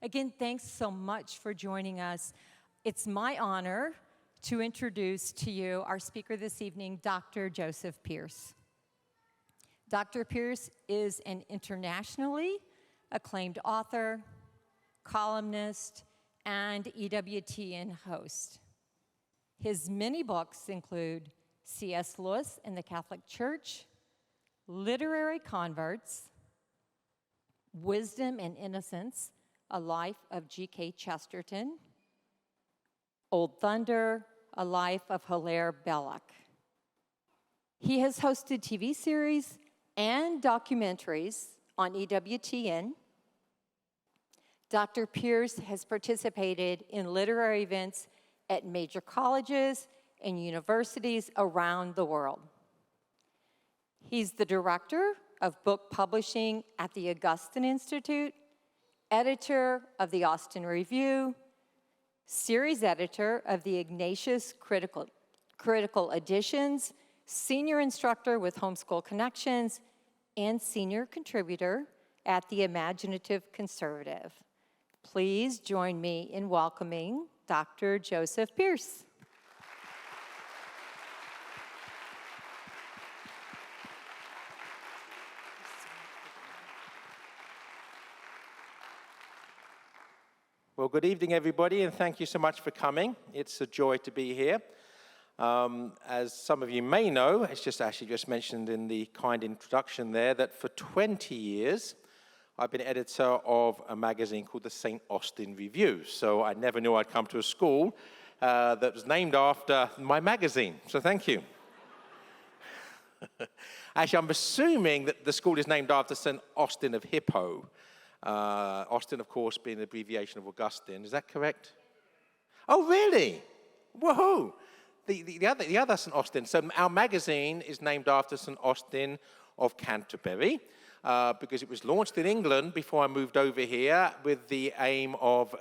Again, thanks so much for joining us. It's my honor to introduce to you our speaker this evening, Dr. Joseph Pearce. Dr. Pearce is an internationally acclaimed author, columnist, and EWTN host. His many books include C.S. Lewis and the Catholic Church, Literary Converts, Wisdom and Innocence, A Life of G.K. Chesterton, Old Thunder, A Life of Hilaire Belloc. He has hosted TV series and documentaries on EWTN. Dr. Pearce has participated in literary events at major colleges and universities around the world. He's the director of book publishing at the Augustine Institute, editor of the Austin Review, series editor of the Ignatius Critical Editions, senior instructor with Homeschool Connections, and senior contributor at the Imaginative Conservative. Please join me in welcoming Dr. Joseph Pearce. Well, good evening, everybody, and thank you so much for coming. It's a joy to be here. As some of you may know, it's just mentioned in the kind introduction there that for 20 years, I've been editor of a magazine called the St. Austin Review. So I never knew I'd come to a school that was named after my magazine. So thank you. Actually, I'm assuming that the school is named after St. Austin of Hippo. Austin, of course, being an abbreviation of Augustine. Is that correct? Oh, really? Whoa! The other St. Austin. So our magazine is named after St. Austin of Canterbury because it was launched in England before I moved over here with the aim of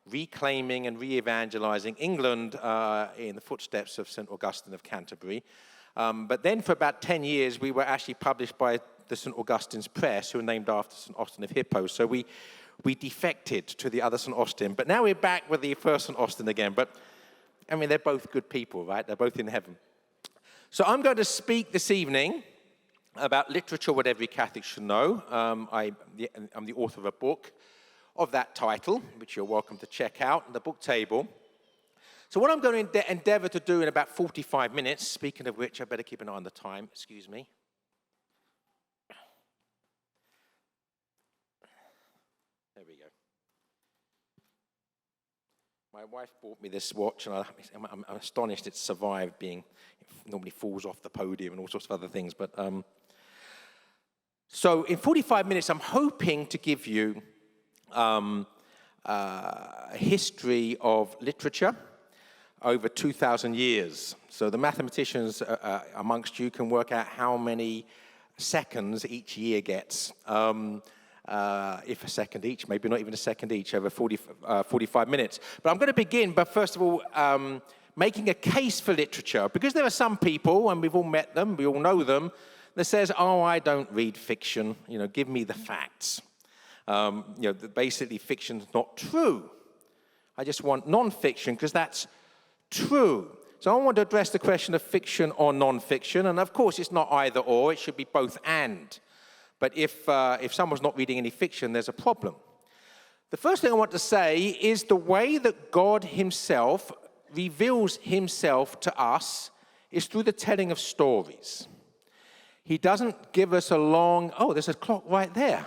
reclaiming and re-evangelizing England in the footsteps of St. Augustine of Canterbury. But then for about 10 years, we were actually published by the St. Augustine's Press, who were named after St. Austin of Hippo. So we defected to the other St. Austin. But now we're back with the first St. Austin again. But, I mean, they're both good people, right? They're both in heaven. So I'm going to speak this evening about literature, what every Catholic should know. I'm the author of a book of that title, which you're welcome to check out, the book table. So what I'm going to endeavor to do in about 45 minutes, speaking of which, I better keep an eye on the time, excuse me. There we go. My wife bought me this watch, and I'm astonished it's survived being, it normally falls off the podium and all sorts of other things. But so in 45 minutes, I'm hoping to give you a history of literature over 2,000 years. So the mathematicians amongst you can work out how many seconds each year gets. If a second each, maybe not even a second each, over 45 minutes. But I'm going to begin by, first of all, making a case for literature, because there are some people, and we've all met them, we all know them, that says, oh, I don't read fiction, give me the facts. Basically fiction's not true. I just want non-fiction, because that's true. So I want to address the question of fiction or non-fiction, and of course it's not either or, it should be both and. But if someone's not reading any fiction, there's a problem. The first thing I want to say is the way that God himself reveals himself to us is through the telling of stories. He doesn't give us a long, oh, there's a clock right there,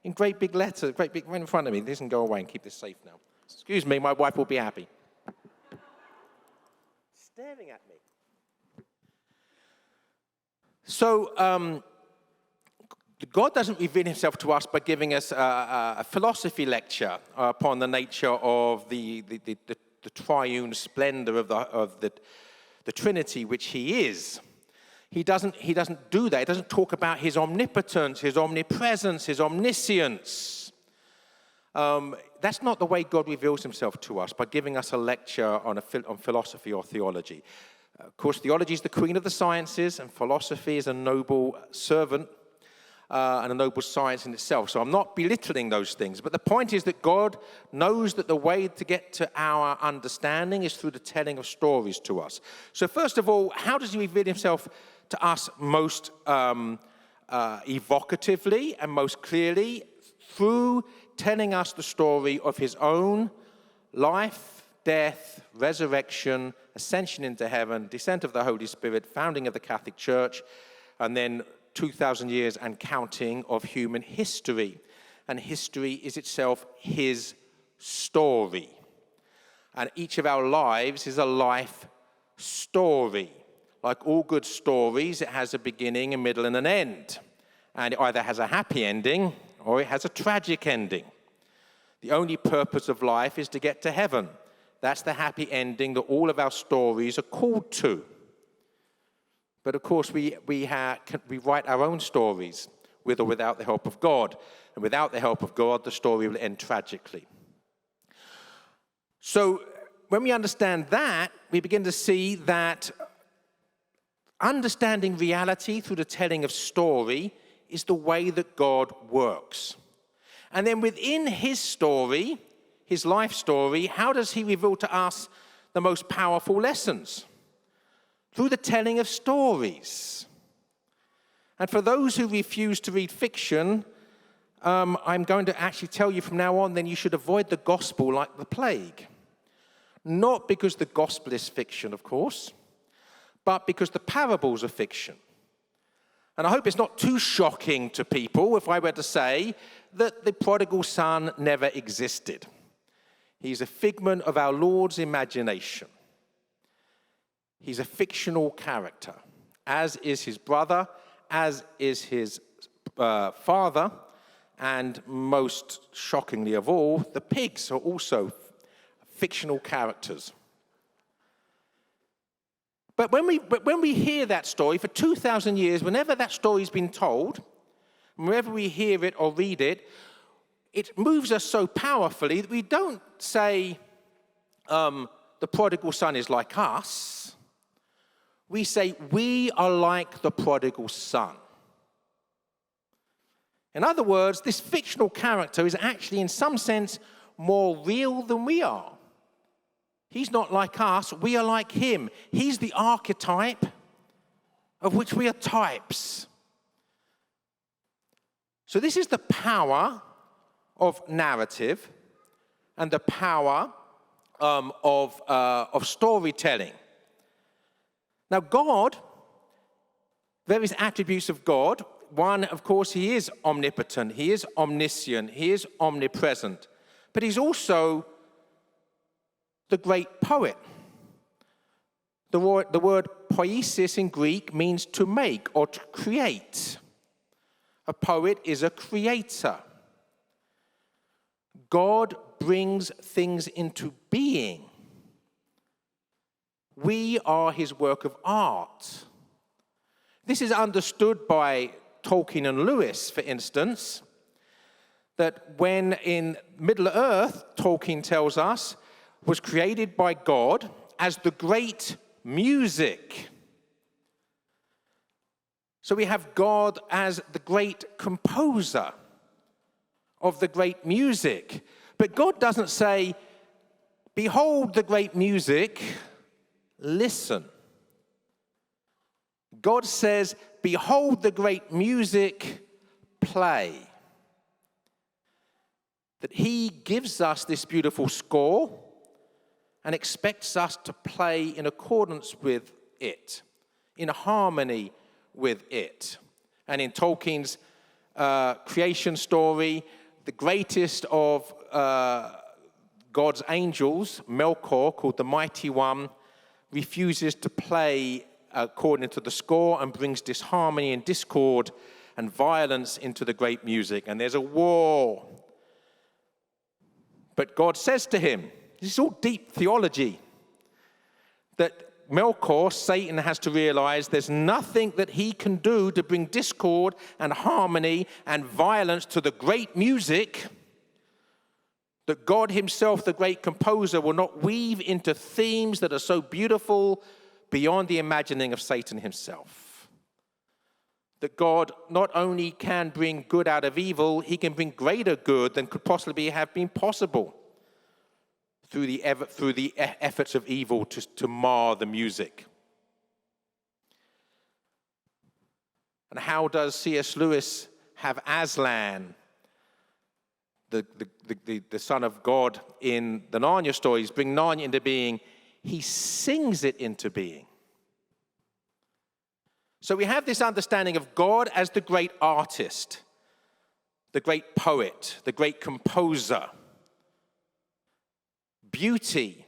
in great big letters, great big right in front of me. This can go away and keep this safe now. Excuse me, my wife will be happy. Staring at me. So, God doesn't reveal himself to us by giving us a philosophy lecture upon the nature of the triune splendor of the Trinity, which he is. He doesn't do that. He doesn't talk about his omnipotence, his omnipresence, his omniscience. That's not the way God reveals himself to us, by giving us a lecture on philosophy or theology. Of course, theology is the queen of the sciences, and philosophy is a noble servant. and a noble science in itself. So I'm not belittling those things. But the point is that God knows that the way to get to our understanding is through the telling of stories to us. So first of all, how does he reveal himself to us most evocatively and most clearly? Through telling us the story of his own life, death, resurrection, ascension into heaven, descent of the Holy Spirit, founding of the Catholic Church, and then 2,000 years and counting of human history. And history is itself his story. And each of our lives is a life story. Like all good stories, it has a beginning, a middle, and an end. And it either has a happy ending or it has a tragic ending. The only purpose of life is to get to heaven. That's the happy ending that all of our stories are called to. But of course, we write our own stories with or without the help of God. And without the help of God, the story will end tragically. So when we understand that, we begin to see that understanding reality through the telling of story is the way that God works. And then within his story, his life story, how does he reveal to us the most powerful lessons? Through the telling of stories. And for those who refuse to read fiction, I'm going to actually tell you from now on, then you should avoid the gospel like the plague. Not because the gospel is fiction, of course, but because the parables are fiction. And I hope it's not too shocking to people if I were to say that the prodigal son never existed. He's a figment of our Lord's imagination. He's a fictional character, as is his brother, as is his father, and most shockingly of all, the pigs are also fictional characters. But when we hear that story, for 2,000 years, whenever that story's been told, whenever we hear it or read it, it moves us so powerfully that we don't say the prodigal son is like us. We say we are like the prodigal son. In other words, this fictional character is actually in some sense more real than we are. He's not like us, we are like him. He's the archetype of which we are types. So this is the power of narrative and the power of storytelling. Now God, various attributes of God. One, of course, he is omnipotent, he is omniscient, he is omnipresent. But he's also the great poet. The word poiesis in Greek means to make or to create. A poet is a creator. God brings things into being. We are his work of art. This is understood by Tolkien and Lewis, for instance, that when in Middle-earth, Tolkien tells us, was created by God as the great music. So we have God as the great composer of the great music. But God doesn't say, behold the great music, listen. God says, behold the great music, play. That he gives us this beautiful score and expects us to play in accordance with it, in harmony with it. And in Tolkien's creation story, the greatest of God's angels, Melkor, called the Mighty One, refuses to play according to the score and brings disharmony and discord and violence into the great music. And there's a war. But God says to him, this is all deep theology, that Melkor, Satan, has to realize there's nothing that he can do to bring discord and harmony and violence to the great music, that God himself, the great composer, will not weave into themes that are so beautiful beyond the imagining of Satan himself. that God not only can bring good out of evil, he can bring greater good than could possibly have been possible through the efforts of evil to mar the music. And how does C.S. Lewis have Aslan, the son of God in the Narnia stories, bring Narnia into being? He sings it into being. So we have this understanding of God as the great artist, the great poet, the great composer. Beauty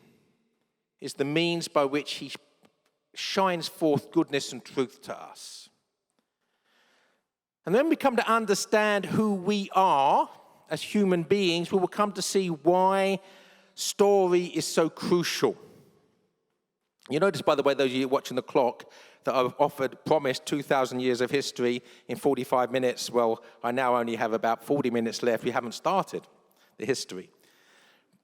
is the means by which he shines forth goodness and truth to us. And then we come to understand who we are as human beings, we will come to see why story is so crucial. You notice, by the way, those of you watching the clock, that I've promised 2,000 years of history in 45 minutes. Well, I now only have about 40 minutes left. We haven't started the history.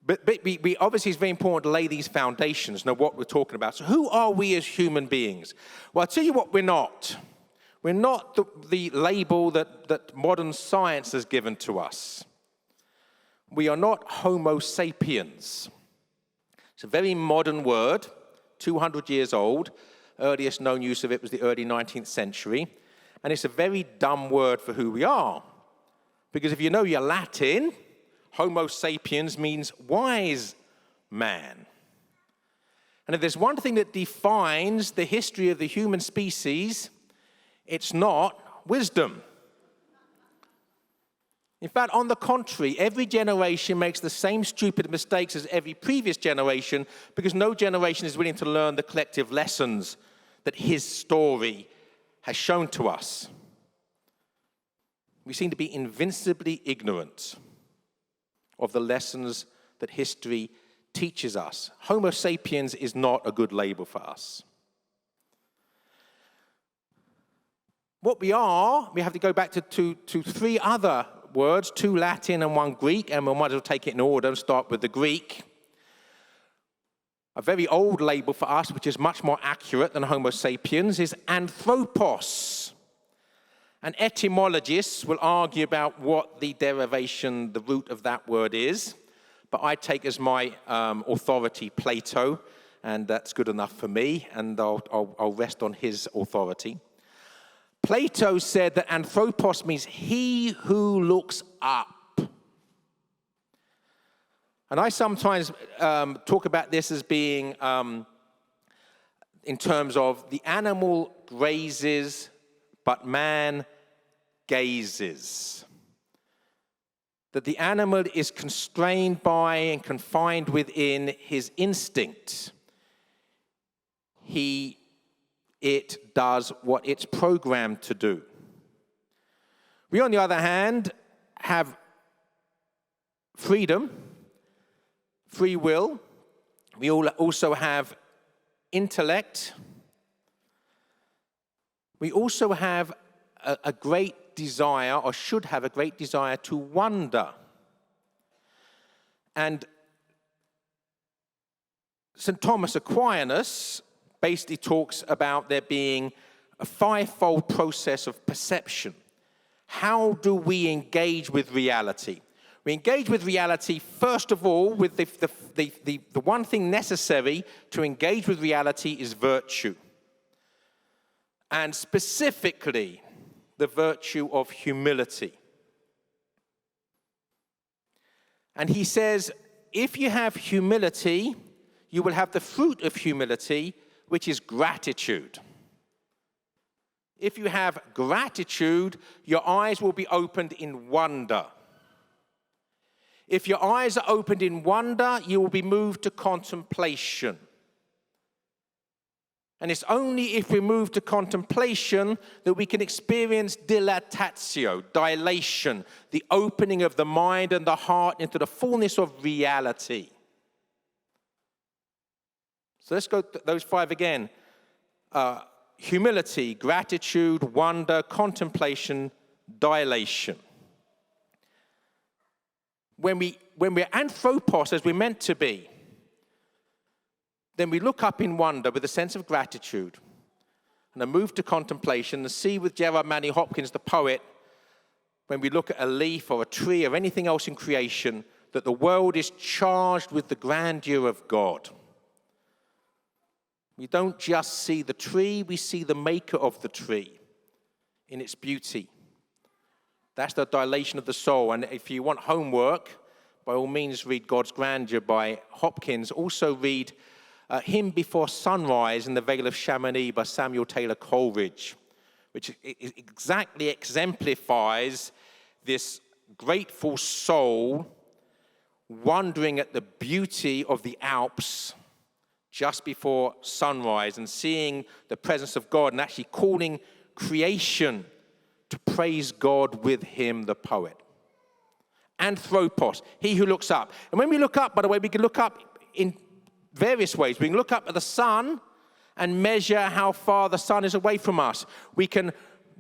But we obviously, it's very important to lay these foundations, know what we're talking about. So who are we as human beings? Well, I'll tell you what we're not. We're not the label that modern science has given to us. We are not Homo sapiens. It's a very modern word, 200 years old. Earliest known use of it was the early 19th century. And it's a very dumb word for who we are. Because if you know your Latin, Homo sapiens means wise man. And if there's one thing that defines the history of the human species, it's not wisdom. In fact, on the contrary, every generation makes the same stupid mistakes as every previous generation because no generation is willing to learn the collective lessons that his story has shown to us. We seem to be invincibly ignorant of the lessons that history teaches us. Homo sapiens is not a good label for us. What we are, we have to go back to three other words, 2 Latin and 1 Greek, and we might as well take it in order and start with the Greek. A very old label for us, which is much more accurate than Homo sapiens, is Anthropos. And etymologists will argue about what the derivation, the root of that word is, but I take as my authority Plato, and that's good enough for me, and I'll rest on his authority. Plato said that Anthropos means he who looks up. And I sometimes talk about this as being in terms of the animal grazes, but man gazes. That the animal is constrained by and confined within his instinct. It does what it's programmed to do. We, on the other hand, have freedom, free will. We also have intellect. We also have a great desire, or should have a great desire, to wonder. And St. Thomas Aquinas basically talks about there being a 5-fold process of perception. How do we engage with reality? We engage with reality, first of all, with the one thing necessary to engage with reality is virtue. And specifically, the virtue of humility. And he says, if you have humility, you will have the fruit of humility, which is gratitude. If you have gratitude, your eyes will be opened in wonder. If your eyes are opened in wonder, you will be moved to contemplation. And it's only if we move to contemplation that we can experience dilatatio, dilation, the opening of the mind and the heart into the fullness of reality. So let's go those 5 again. Humility, gratitude, wonder, contemplation, dilation. When we're anthropos, as we're meant to be, then we look up in wonder with a sense of gratitude. and a move to contemplation, and see with Gerard Manley Hopkins, the poet, when we look at a leaf or a tree or anything else in creation, that the world is charged with the grandeur of God. We don't just see the tree, we see the maker of the tree in its beauty. That's the dilation of the soul. And if you want homework, by all means read God's Grandeur by Hopkins. Also read Hymn Before Sunrise in the Vale of Chamonix by Samuel Taylor Coleridge, which exactly exemplifies this grateful soul wondering at the beauty of the Alps just before sunrise and seeing the presence of God and actually calling creation to praise God with him, the poet. Anthropos, he who looks up. And when we look up, by the way, we can look up in various ways. We can look up at the sun and measure how far the sun is away from us. We can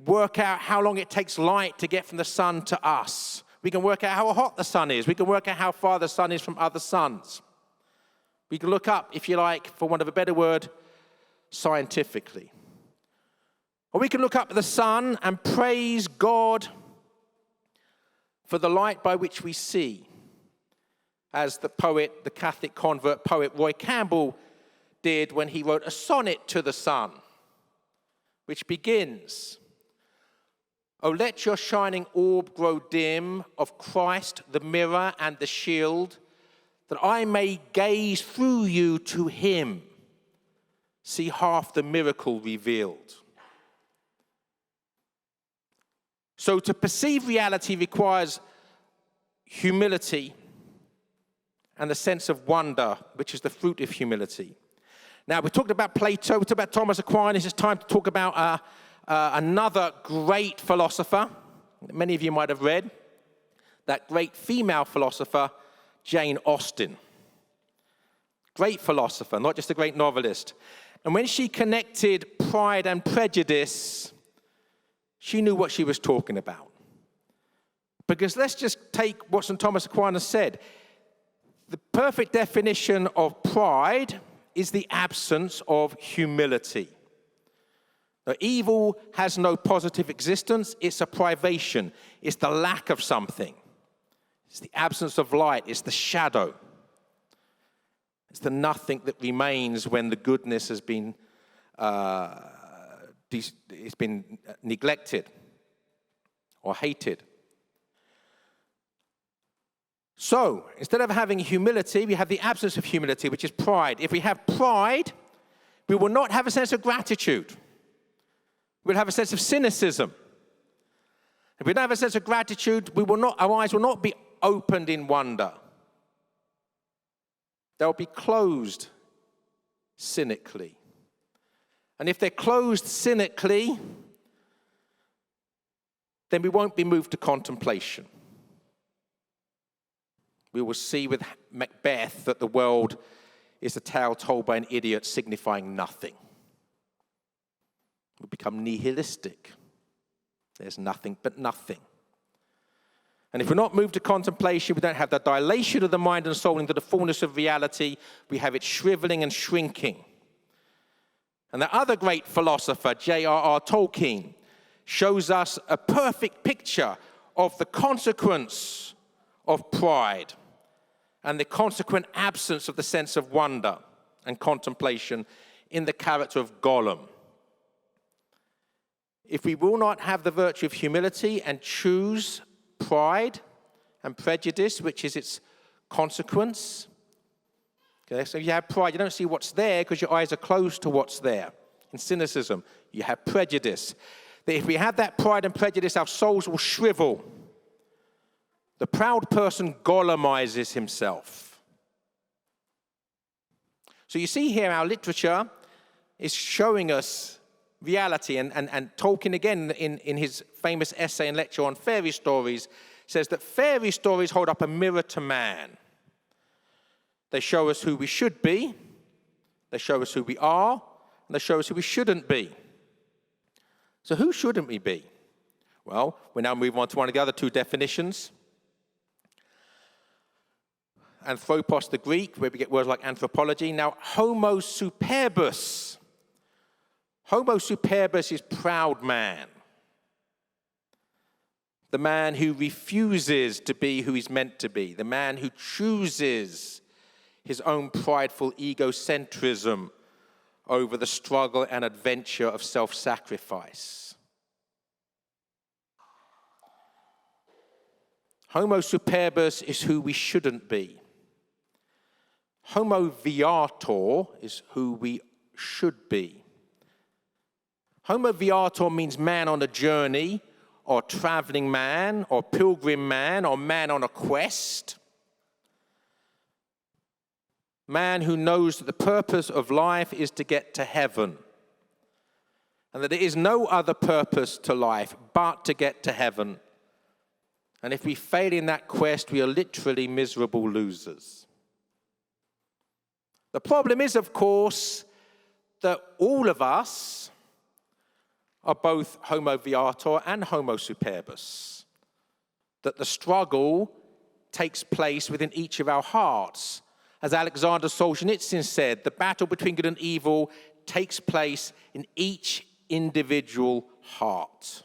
work out how long it takes light to get from the sun to us. We can work out how hot the sun is. We can work out how far the sun is from other suns. We can look up, if you like, for want of a better word, scientifically. Or we can look up at the sun and praise God for the light by which we see. As the poet, the Catholic convert poet Roy Campbell did when he wrote a sonnet to the sun, which begins, "Oh, let your shining orb grow dim of Christ, the mirror and the shield, that I may gaze through you to him, see half the miracle revealed." So to perceive reality requires humility and the sense of wonder, which is the fruit of humility. Now, we talked about Plato, we talked about Thomas Aquinas. It's time to talk about another great philosopher that many of you might have read, that great female philosopher, Jane Austen. Great philosopher, not just a great novelist. And when she connected Pride and Prejudice, she knew what she was talking about. Because let's just take what St. Thomas Aquinas said. The perfect definition of pride is the absence of humility. Now, evil has no positive existence. It's a privation. It's the lack of something. It's the absence of light. It's the shadow. It's the nothing that remains when the goodness has been it's been neglected or hated. So, instead of having humility, we have the absence of humility, which is pride. If we have pride, we will not have a sense of gratitude. We'll have a sense of cynicism. If we don't have a sense of gratitude, our eyes will not be opened in wonder. They'll be closed cynically. And if they're closed cynically, then we won't be moved to contemplation. We will see with Macbeth that the world is a tale told by an idiot signifying nothing. We'll become nihilistic. There's nothing but nothing. And if we're not moved to contemplation, we don't have the dilation of the mind and soul into the fullness of reality. We have it shriveling and shrinking. And the other great philosopher, J.R.R. Tolkien, shows us a perfect picture of the consequence of pride and the consequent absence of the sense of wonder and contemplation in the character of Gollum. If we will not have the virtue of humility and choose pride and prejudice, which is its consequence. Okay, so if you have pride, you don't see what's there because your eyes are closed to what's there. In cynicism, you have prejudice. That if we have that pride and prejudice, our souls will shrivel. The proud person Gollumizes himself. So you see here our literature is showing us reality. And Tolkien, again, in his famous essay and lecture on fairy stories, says that fairy stories hold up a mirror to man. They show us who we should be, they show us who we are, and they show us who we shouldn't be. So who shouldn't we be? Well, we now move on to one of the other two definitions. Anthropos, the Greek, where we get words like anthropology. Now, homo superbus Homo superbus is proud man. The man who refuses to be who he's meant to be. The man who chooses his own prideful egocentrism over the struggle and adventure of self-sacrifice. Homo superbus is who we shouldn't be. Homo viator is who we should be. Homo viator means man on a journey, or traveling man, or pilgrim man, or man on a quest. Man who knows that the purpose of life is to get to heaven, and that there is no other purpose to life but to get to heaven. And if we fail in that quest, we are literally miserable losers. The problem is, of course, that all of us are both Homo viator and Homo superbus. That the struggle takes place within each of our hearts. As Alexander Solzhenitsyn said, the battle between good and evil takes place in each individual heart.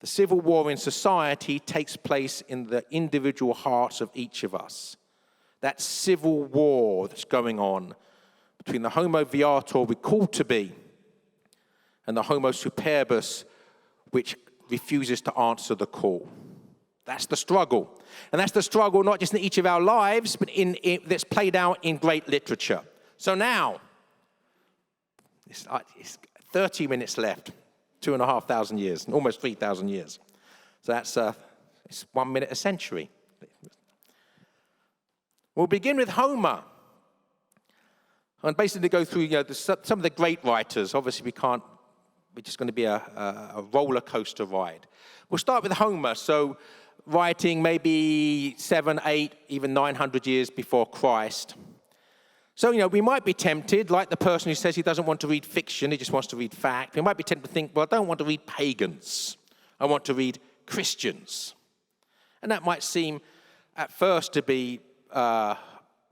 The civil war in society takes place in the individual hearts of each of us. That civil war that's going on between the Homo viator we're called to be and the Homo superbus, which refuses to answer the call. That's the struggle. And that's the struggle not just in each of our lives, but that's played out in great literature. So now, it's 30 minutes left, 2,500 years, almost 3,000 years. So that's it's 1 minute a century. We'll begin with Homer. And basically go through some of the great writers. Obviously, we're just going to be a roller coaster ride. We'll start with Homer, so writing maybe 700, 800, even 900 years before Christ. So, we might be tempted, like the person who says he doesn't want to read fiction, he just wants to read fact. We might be tempted to think, well, I don't want to read pagans. I want to read Christians. And that might seem at first to be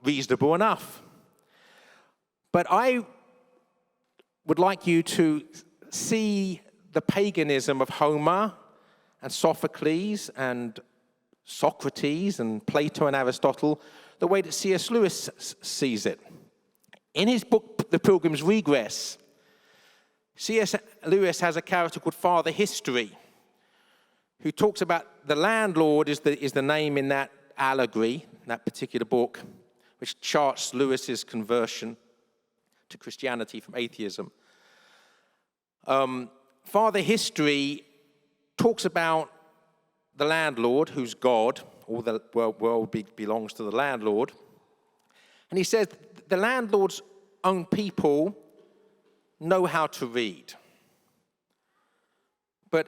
reasonable enough. But I would like you to see the paganism of Homer and Sophocles and Socrates and Plato and Aristotle the way that C.S. Lewis sees it. In his book, The Pilgrim's Regress, C.S. Lewis has a character called Father History, who talks about the landlord is the name in that allegory, that particular book, which charts Lewis's conversion to Christianity from atheism. Father History talks about the landlord, who's God. All the world belongs to the landlord. And he says the landlord's own people know how to read. But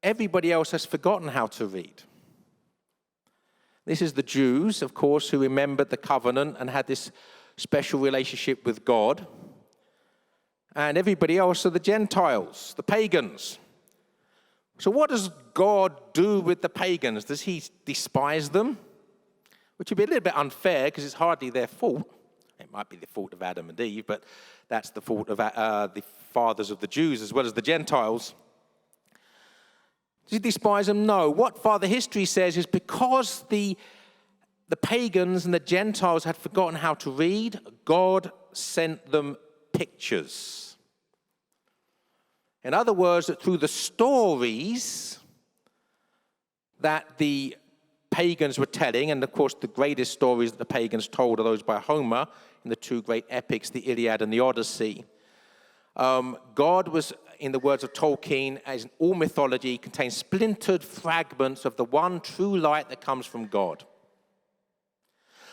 everybody else has forgotten how to read. This is the Jews, of course, who remembered the covenant and had this special relationship with God. And everybody else are the Gentiles, the pagans. So what does God do with the pagans? Does he despise them? Which would be a little bit unfair because it's hardly their fault. It might be the fault of Adam and Eve, but that's the fault of the fathers of the Jews as well as the Gentiles. Does he despise them? No. What Father History says is because the pagans and the Gentiles had forgotten how to read, God sent them pictures. In other words, that through the stories that the pagans were telling, and of course the greatest stories that the pagans told are those by Homer in the two great epics, the Iliad and the Odyssey. God was, in the words of Tolkien, as in all mythology, contains splintered fragments of the one true light that comes from God.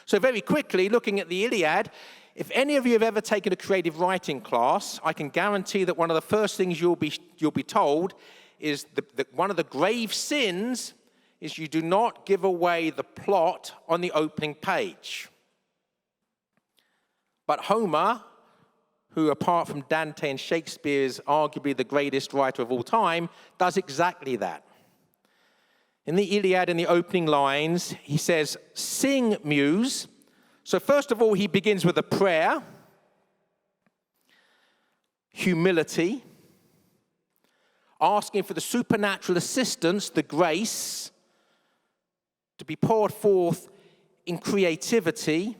So very quickly, looking at the Iliad, if any of you have ever taken a creative writing class, I can guarantee that one of the first things you'll be told is that one of the grave sins is you do not give away the plot on the opening page. But Homer, who apart from Dante and Shakespeare is arguably the greatest writer of all time, does exactly that. In the Iliad, in the opening lines, he says, "Sing, muse." So first of all, he begins with a prayer. humility, asking for the supernatural assistance, the grace, to be poured forth in creativity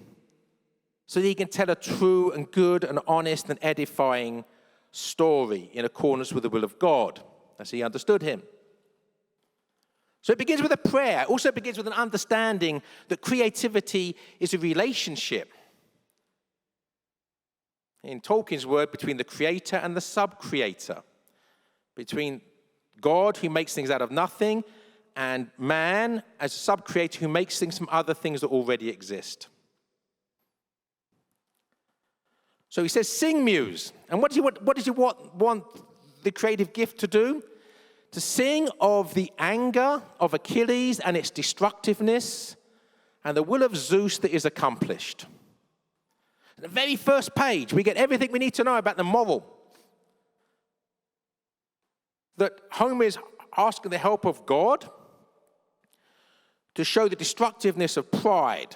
so that he can tell a true and good and honest and edifying story in accordance with the will of God, as he understood him. So it begins with a prayer. It also begins with an understanding that creativity is a relationship. In Tolkien's word, between the creator and the sub-creator. Between God, who makes things out of nothing, and man, as a sub-creator, who makes things from other things that already exist. So he says, sing, muse. And what does he want the creative gift to do? To sing of the anger of Achilles and its destructiveness, and the will of Zeus that is accomplished. The very first page, we get everything we need to know about the moral. That Homer is asking the help of God to show the destructiveness of pride.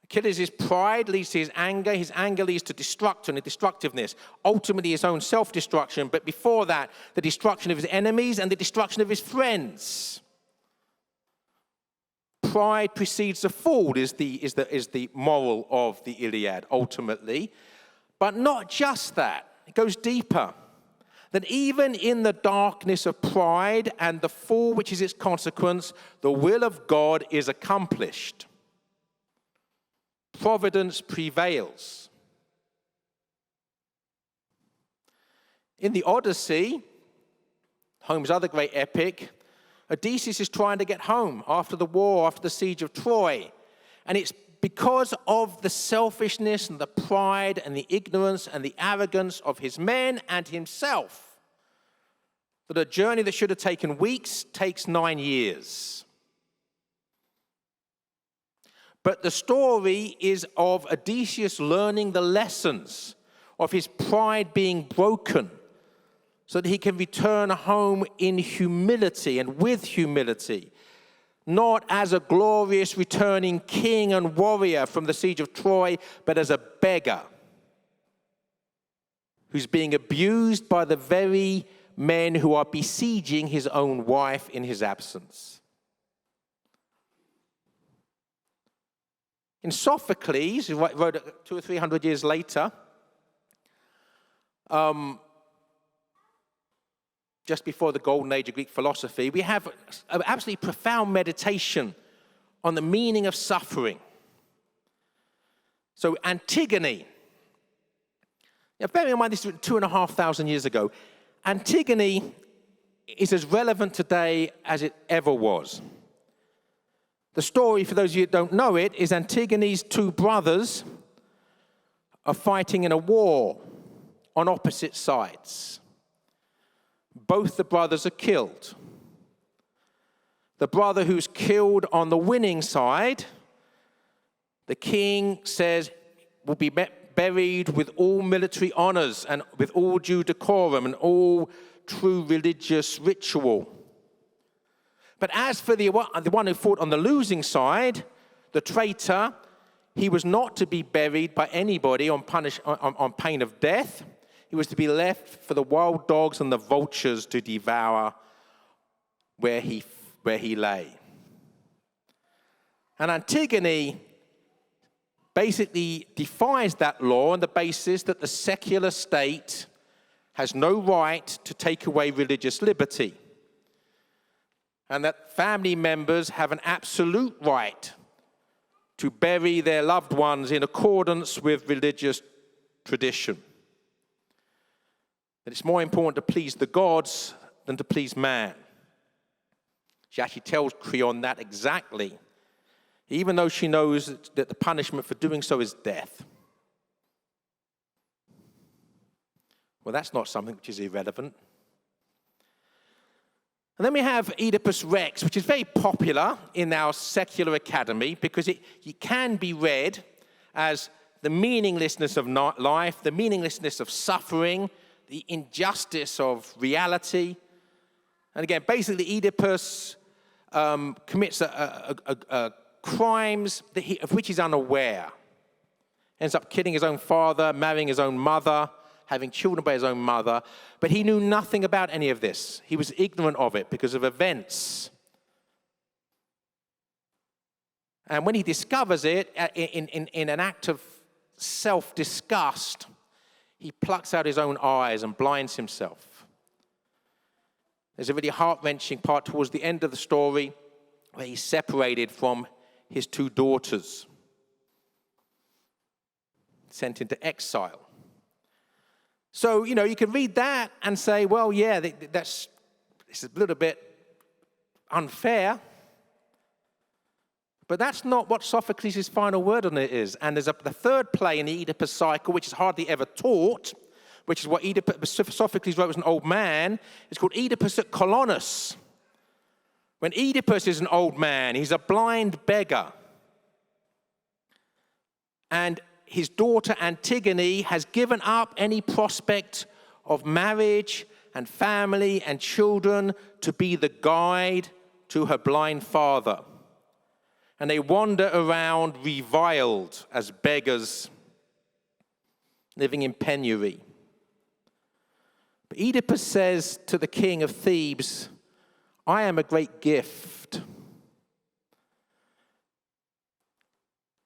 Achilles' pride leads to his anger leads to destruction and destructiveness, ultimately his own self-destruction, but before that, the destruction of his enemies and the destruction of his friends. Pride precedes the fall is the moral of the Iliad, ultimately. But not just that. It goes deeper. That even in the darkness of pride and the fall which is its consequence, the will of God is accomplished. Providence prevails. In the Odyssey, Homer's other great epic, Odysseus is trying to get home after the war, after the siege of Troy. And it's because of the selfishness and the pride and the ignorance and the arrogance of his men and himself that a journey that should have taken weeks takes 9 years. But the story is of Odysseus learning the lessons of his pride being broken so that he can return home in humility and with humility, not as a glorious returning king and warrior from the siege of Troy, but as a beggar who's being abused by the very men who are besieging his own wife in his absence. In Sophocles, who wrote 200 or 300 years later, just before the golden age of Greek philosophy, we have an absolutely profound meditation on the meaning of suffering. So Antigone, now bearing in mind this was 2,500 years ago, Antigone is as relevant today as it ever was. The story, for those of you who don't know it, is Antigone's two brothers are fighting in a war on opposite sides. Both the brothers are killed. The brother who's killed on the winning side, the king says, will be buried with all military honors and with all due decorum and all true religious ritual. But as for the one who fought on the losing side, the traitor, he was not to be buried by anybody on pain of death. He was to be left for the wild dogs and the vultures to devour where he lay. And Antigone basically defies that law on the basis that the secular state has no right to take away religious liberty, and that family members have an absolute right to bury their loved ones in accordance with religious tradition. That it's more important to please the gods than to please man. She actually tells Creon that exactly, even though she knows that the punishment for doing so is death. Well, that's not something which is irrelevant. And then we have Oedipus Rex, which is very popular in our secular academy because it can be read as the meaninglessness of life, the meaninglessness of suffering, the injustice of reality. And again, basically, Oedipus commits crimes of which he's unaware. Ends up killing his own father, marrying his own mother, having children by his own mother. But he knew nothing about any of this. He was ignorant of it because of events. And when he discovers it, in an act of self-disgust, he plucks out his own eyes and blinds himself. There's a really heart-wrenching part towards the end of the story where he's separated from his two daughters, sent into exile. So, you can read that and say, well, yeah, it's a little bit unfair. But that's not what Sophocles' final word on it is. And there's the third play in the Oedipus cycle, which is hardly ever taught, which is what Sophocles wrote as an old man. It's called Oedipus Colonus. When Oedipus is an old man, he's a blind beggar. And his daughter Antigone has given up any prospect of marriage and family and children to be the guide to her blind father. And they wander around reviled as beggars, living in penury. But Oedipus says to the king of Thebes, I am a great gift.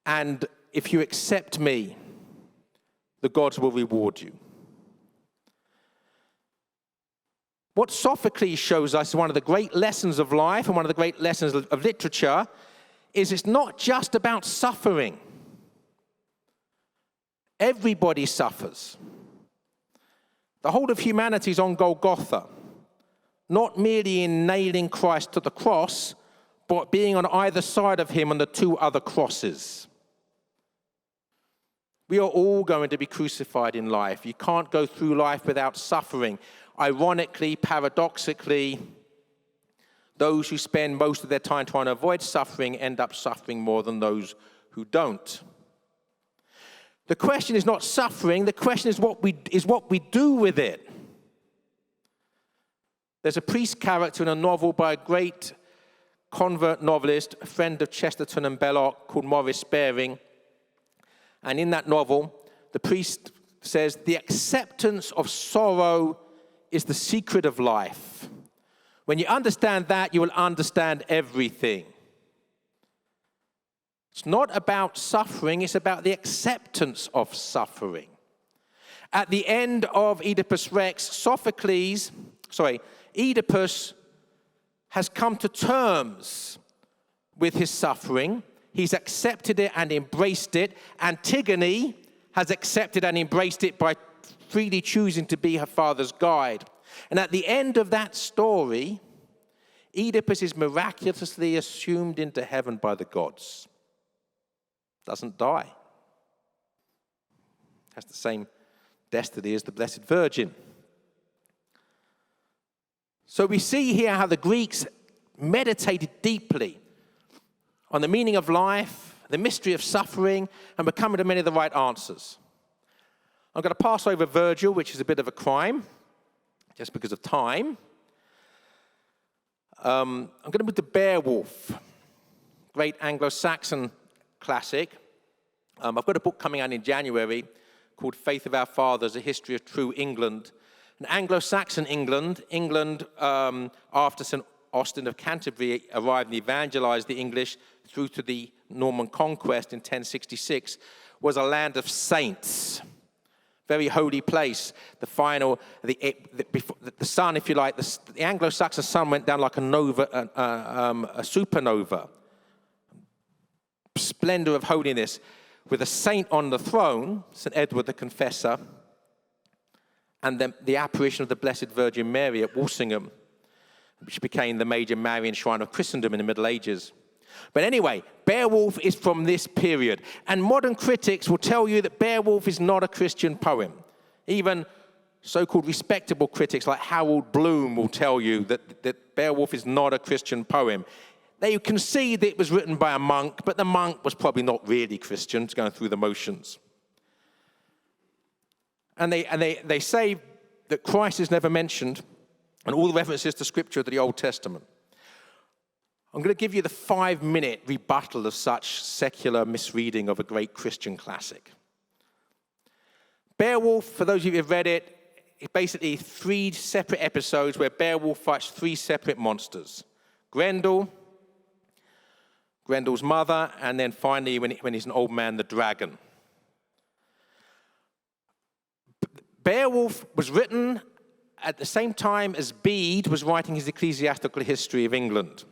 And if you accept me, the gods will reward you. What Sophocles shows us is one of the great lessons of life and one of the great lessons of literature is it's not just about suffering. Everybody suffers. The whole of humanity is on Golgotha, not merely in nailing Christ to the cross, but being on either side of him on the two other crosses. We are all going to be crucified in life. You can't go through life without suffering. Ironically, paradoxically, those who spend most of their time trying to avoid suffering end up suffering more than those who don't. The question is not suffering. The question is what we do with it. There's a priest character in a novel by a great convert novelist, a friend of Chesterton and Belloc, called Maurice Baring. And in that novel, the priest says, the acceptance of sorrow is the secret of life. When you understand that, you will understand everything. It's not about suffering, it's about the acceptance of suffering. At the end of Oedipus Rex, Oedipus has come to terms with his suffering. He's accepted it and embraced it. Antigone has accepted and embraced it by freely choosing to be her father's guide. And at the end of that story, Oedipus is miraculously assumed into heaven by the gods. Doesn't die. Has the same destiny as the Blessed Virgin. So we see here how the Greeks meditated deeply on the meaning of life, the mystery of suffering, and were coming to many of the right answers. I'm going to pass over Virgil, which is a bit of a crime, just because of time. I'm going to move to Beowulf, great Anglo-Saxon classic. I've got a book coming out in January called Faith of Our Fathers, A History of True England. And Anglo-Saxon England, after St. Austin of Canterbury arrived and evangelized the English through to the Norman conquest in 1066, was a land of saints. Very holy place. The sun, if you like, the Anglo-Saxon sun went down like a supernova. Splendor of holiness, with a saint on the throne, St. Edward the Confessor, and then the apparition of the Blessed Virgin Mary at Walsingham, which became the major Marian shrine of Christendom in the Middle Ages. But anyway, Beowulf is from this period. And modern critics will tell you that Beowulf is not a Christian poem. Even so-called respectable critics like Harold Bloom will tell you that Beowulf is not a Christian poem. They concede that it was written by a monk, but the monk was probably not really Christian, going through the motions. And they say that Christ is never mentioned, and all the references to Scripture to the Old Testament. I'm going to give you the 5-minute rebuttal of such secular misreading of a great Christian classic. Beowulf, for those of you who have read it, is basically 3 separate episodes where Beowulf fights 3 separate monsters. Grendel, Grendel's mother, and then finally, when he's an old man, the dragon. Beowulf was written at the same time as Bede was writing his ecclesiastical history of England.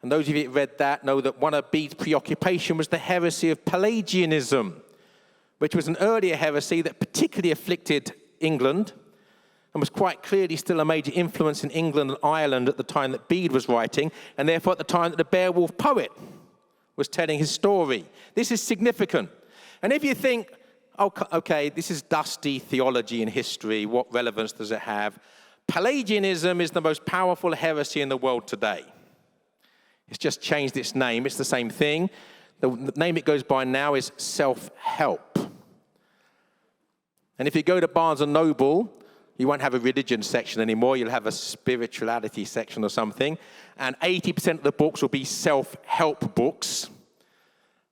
And those of you who read that know that one of Bede's preoccupation was the heresy of Pelagianism, which was an earlier heresy that particularly afflicted England and was quite clearly still a major influence in England and Ireland at the time that Bede was writing, and therefore at the time that the Beowulf poet was telling his story. This is significant. And if you think, oh, okay, this is dusty theology and history, what relevance does it have? Pelagianism is the most powerful heresy in the world today. It's just changed its name. It's the same thing. The name it goes by now is self-help. And if you go to Barnes & Noble, you won't have a religion section anymore. You'll have a spirituality section or something. And 80% of the books will be self-help books.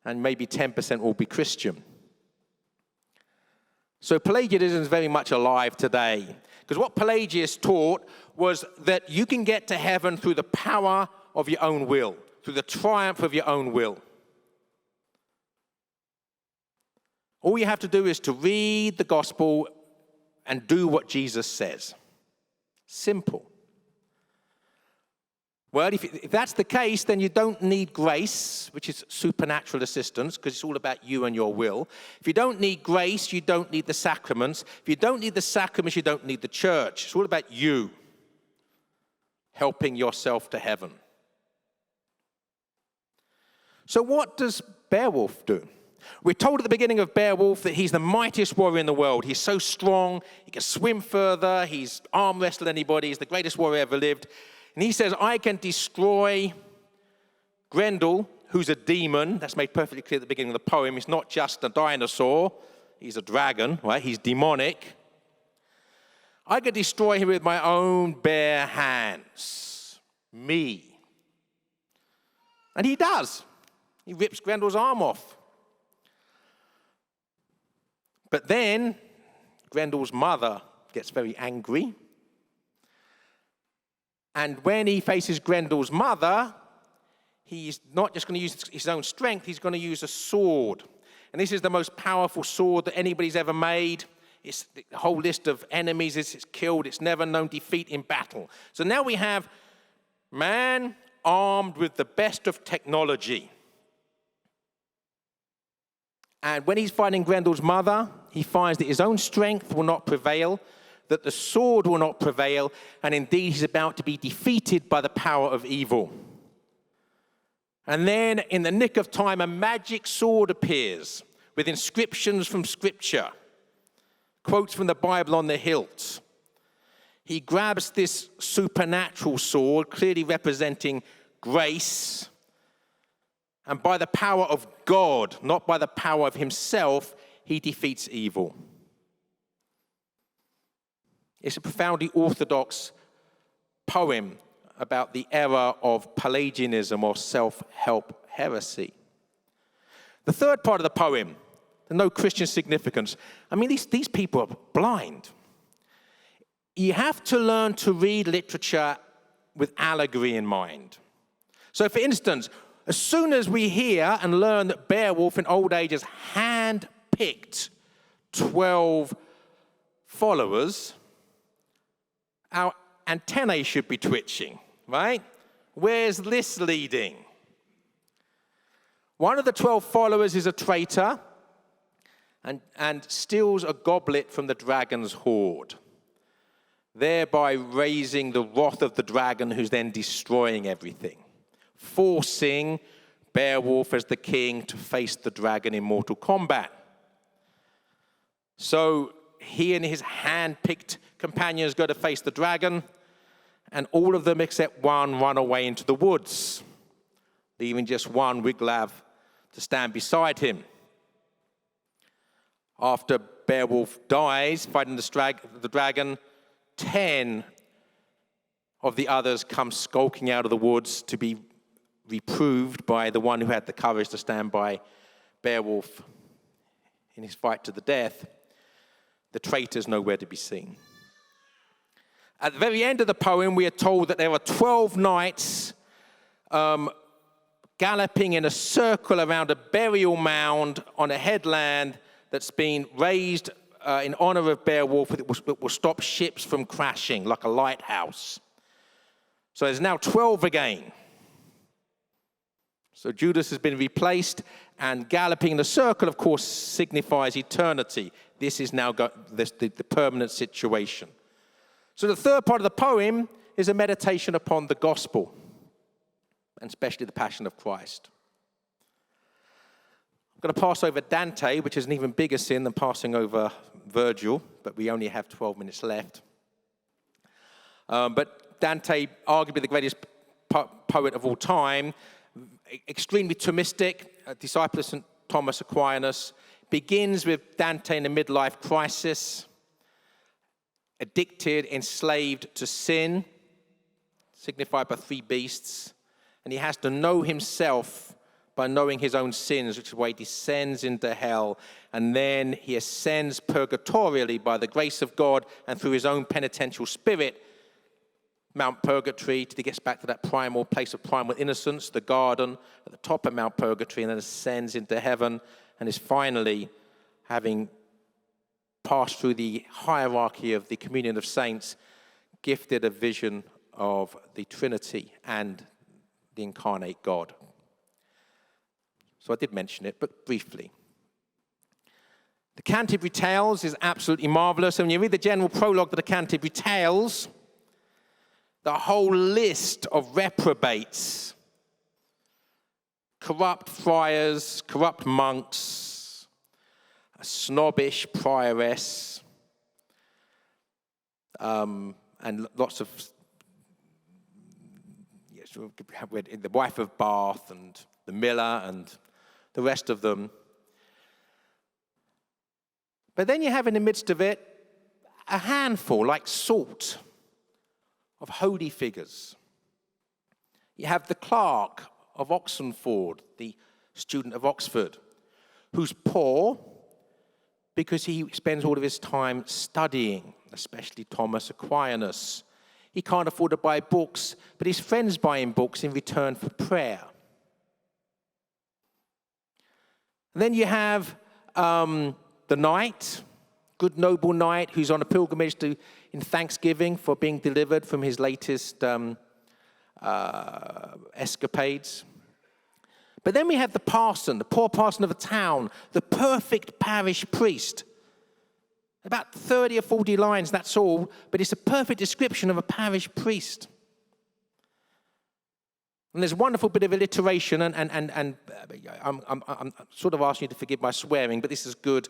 And maybe 10% will be Christian. So Pelagianism is very much alive today. Because what Pelagius taught was that you can get to heaven through the power of your own will, through the triumph of your own will. All you have to do is to read the gospel and do what Jesus says. Simple. Well, if that's the case, then you don't need grace, which is supernatural assistance, because it's all about you and your will. If you don't need grace, you don't need the sacraments. If you don't need the sacraments, you don't need the church. It's all about you helping yourself to heaven. So what does Beowulf do? We're told at the beginning of Beowulf that he's the mightiest warrior in the world. He's so strong, he can swim further, he's arm wrestled anybody, he's the greatest warrior ever lived. And he says, I can destroy Grendel, who's a demon. That's made perfectly clear at the beginning of the poem. He's not just a dinosaur, he's a dragon, right? He's demonic. I could destroy him with my own bare hands. Me. And he does. He rips Grendel's arm off. But then Grendel's mother gets very angry. And when he faces Grendel's mother, he's not just going to use his own strength, he's going to use a sword. And this is the most powerful sword that anybody's ever made. It's the whole list of enemies, it's killed, it's never known defeat in battle. So now we have man armed with the best of technology. And when he's fighting Grendel's mother, he finds that his own strength will not prevail, that the sword will not prevail, and indeed he's about to be defeated by the power of evil. And then, in the nick of time, a magic sword appears with inscriptions from Scripture, quotes from the Bible on the hilt. He grabs this supernatural sword, clearly representing grace, and by the power of God, not by the power of himself, he defeats evil. It's a profoundly orthodox poem about the error of Pelagianism or self-help heresy. The third part of the poem, the no Christian significance. I mean, these people are blind. You have to learn to read literature with allegory in mind. So, for instance, as soon as we hear and learn that Beowulf in old age has hand-picked 12 followers, our antennae should be twitching, right? Where's this leading? One of the 12 followers is a traitor and steals a goblet from the dragon's hoard, thereby raising the wrath of the dragon, who's then destroying everything, forcing Beowulf as the king to face the dragon in mortal combat. So he and his hand-picked companions go to face the dragon, and all of them except one run away into the woods, leaving just one Wiglaf to stand beside him. After Beowulf dies, fighting the dragon, 10 of the others come skulking out of the woods to be reproved by the one who had the courage to stand by Beowulf in his fight to the death. The traitor's nowhere to be seen. At the very end of the poem, we are told that there are 12 knights galloping in a circle around a burial mound on a headland that's been raised in honor of Beowulf that will stop ships from crashing, like a lighthouse. So there's now 12 again. So Judas has been replaced, and galloping in a circle, of course, signifies eternity. This is now the permanent situation. So the third part of the poem is a meditation upon the gospel, and especially the passion of Christ. I'm going to pass over Dante, which is an even bigger sin than passing over Virgil, but we only have 12 minutes left. But Dante, arguably the greatest poet of all time, extremely Thomistic, a disciple of St. Thomas Aquinas, begins with Dante in a midlife crisis, addicted, enslaved to sin, signified by three beasts, and he has to know himself by knowing his own sins, which is why he descends into hell, and then he ascends purgatorially by the grace of God and through his own penitential spirit, Mount Purgatory, till he gets back to that primal place of primal innocence, the garden at the top of Mount Purgatory, and then ascends into heaven, and is finally, having passed through the hierarchy of the communion of saints, gifted a vision of the Trinity and the incarnate God. So I did mention it, but briefly. The Canterbury Tales is absolutely marvelous. And when you read the general prologue to the Canterbury Tales, the whole list of reprobates, corrupt friars, corrupt monks, a snobbish prioress, and lots of the wife of Bath and the miller and the rest of them. But then you have in the midst of it a handful, like salt, of holy figures. You have the clerk of Oxenford, the student of Oxford, who's poor because he spends all of his time studying, especially Thomas Aquinas. He can't afford to buy books, but his friends buy him books in return for prayer. And then you have the knight, good noble knight, who's on a pilgrimage in thanksgiving for being delivered from his latest escapades. But then we have the parson, the poor parson of a town, the perfect parish priest. About 30 or 40 lines, that's all, but it's a perfect description of a parish priest. And there's a wonderful bit of alliteration, and I'm sort of asking you to forgive my swearing, but this is good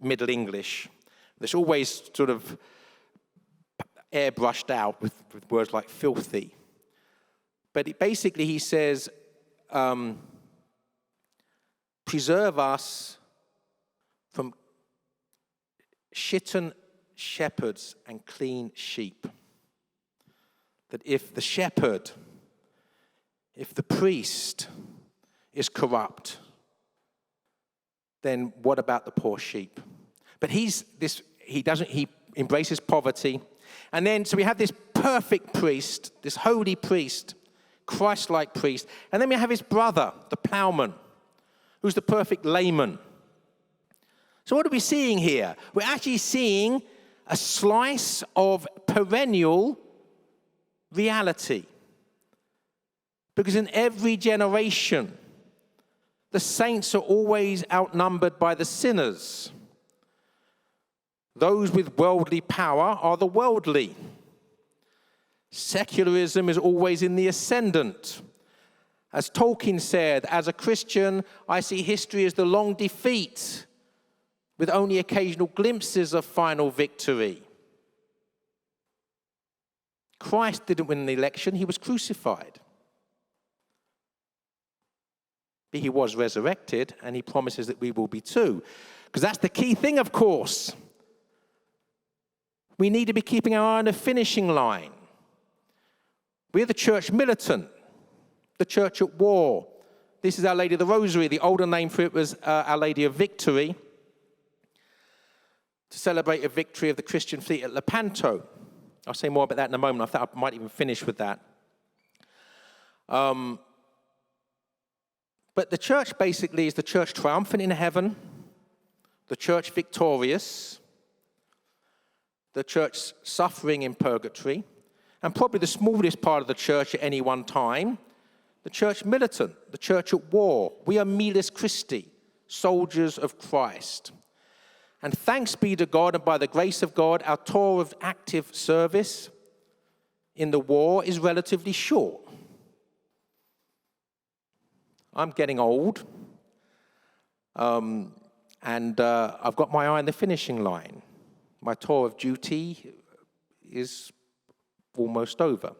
Middle English. There's always sort of airbrushed out with words like filthy. But basically he says, preserve us from shitten shepherds and clean sheep. That if the shepherd, if the priest is corrupt, then what about the poor sheep? But he embraces poverty. And then, so we have this perfect priest, this holy priest, Christ-like priest. And then we have his brother, the plowman, who's the perfect layman. So what are we seeing here? We're actually seeing a slice of perennial reality. Because in every generation, the saints are always outnumbered by the sinners. Those with worldly power are the worldly. Secularism is always in the ascendant. As Tolkien said, as a Christian, I see history as the long defeat, with only occasional glimpses of final victory. Christ didn't win the election, he was crucified. But he was resurrected, and he promises that we will be too. Because that's the key thing, of course. We need to be keeping our eye on the finishing line. We're the church militant, the church at war. This is Our Lady of the Rosary. The older name for it was Our Lady of Victory. to celebrate a victory of the Christian fleet at Lepanto. I'll say more about that in a moment. I thought I might even finish with that. But the church basically is the church triumphant in heaven, the church victorious, the church suffering in purgatory, and probably the smallest part of the church at any one time, the church militant, the church at war. We are miles Christi, soldiers of Christ. And thanks be to God, and by the grace of God, our tour of active service in the war is relatively short. I'm getting old, and I've got my eye on the finishing line. My tour of duty is almost over.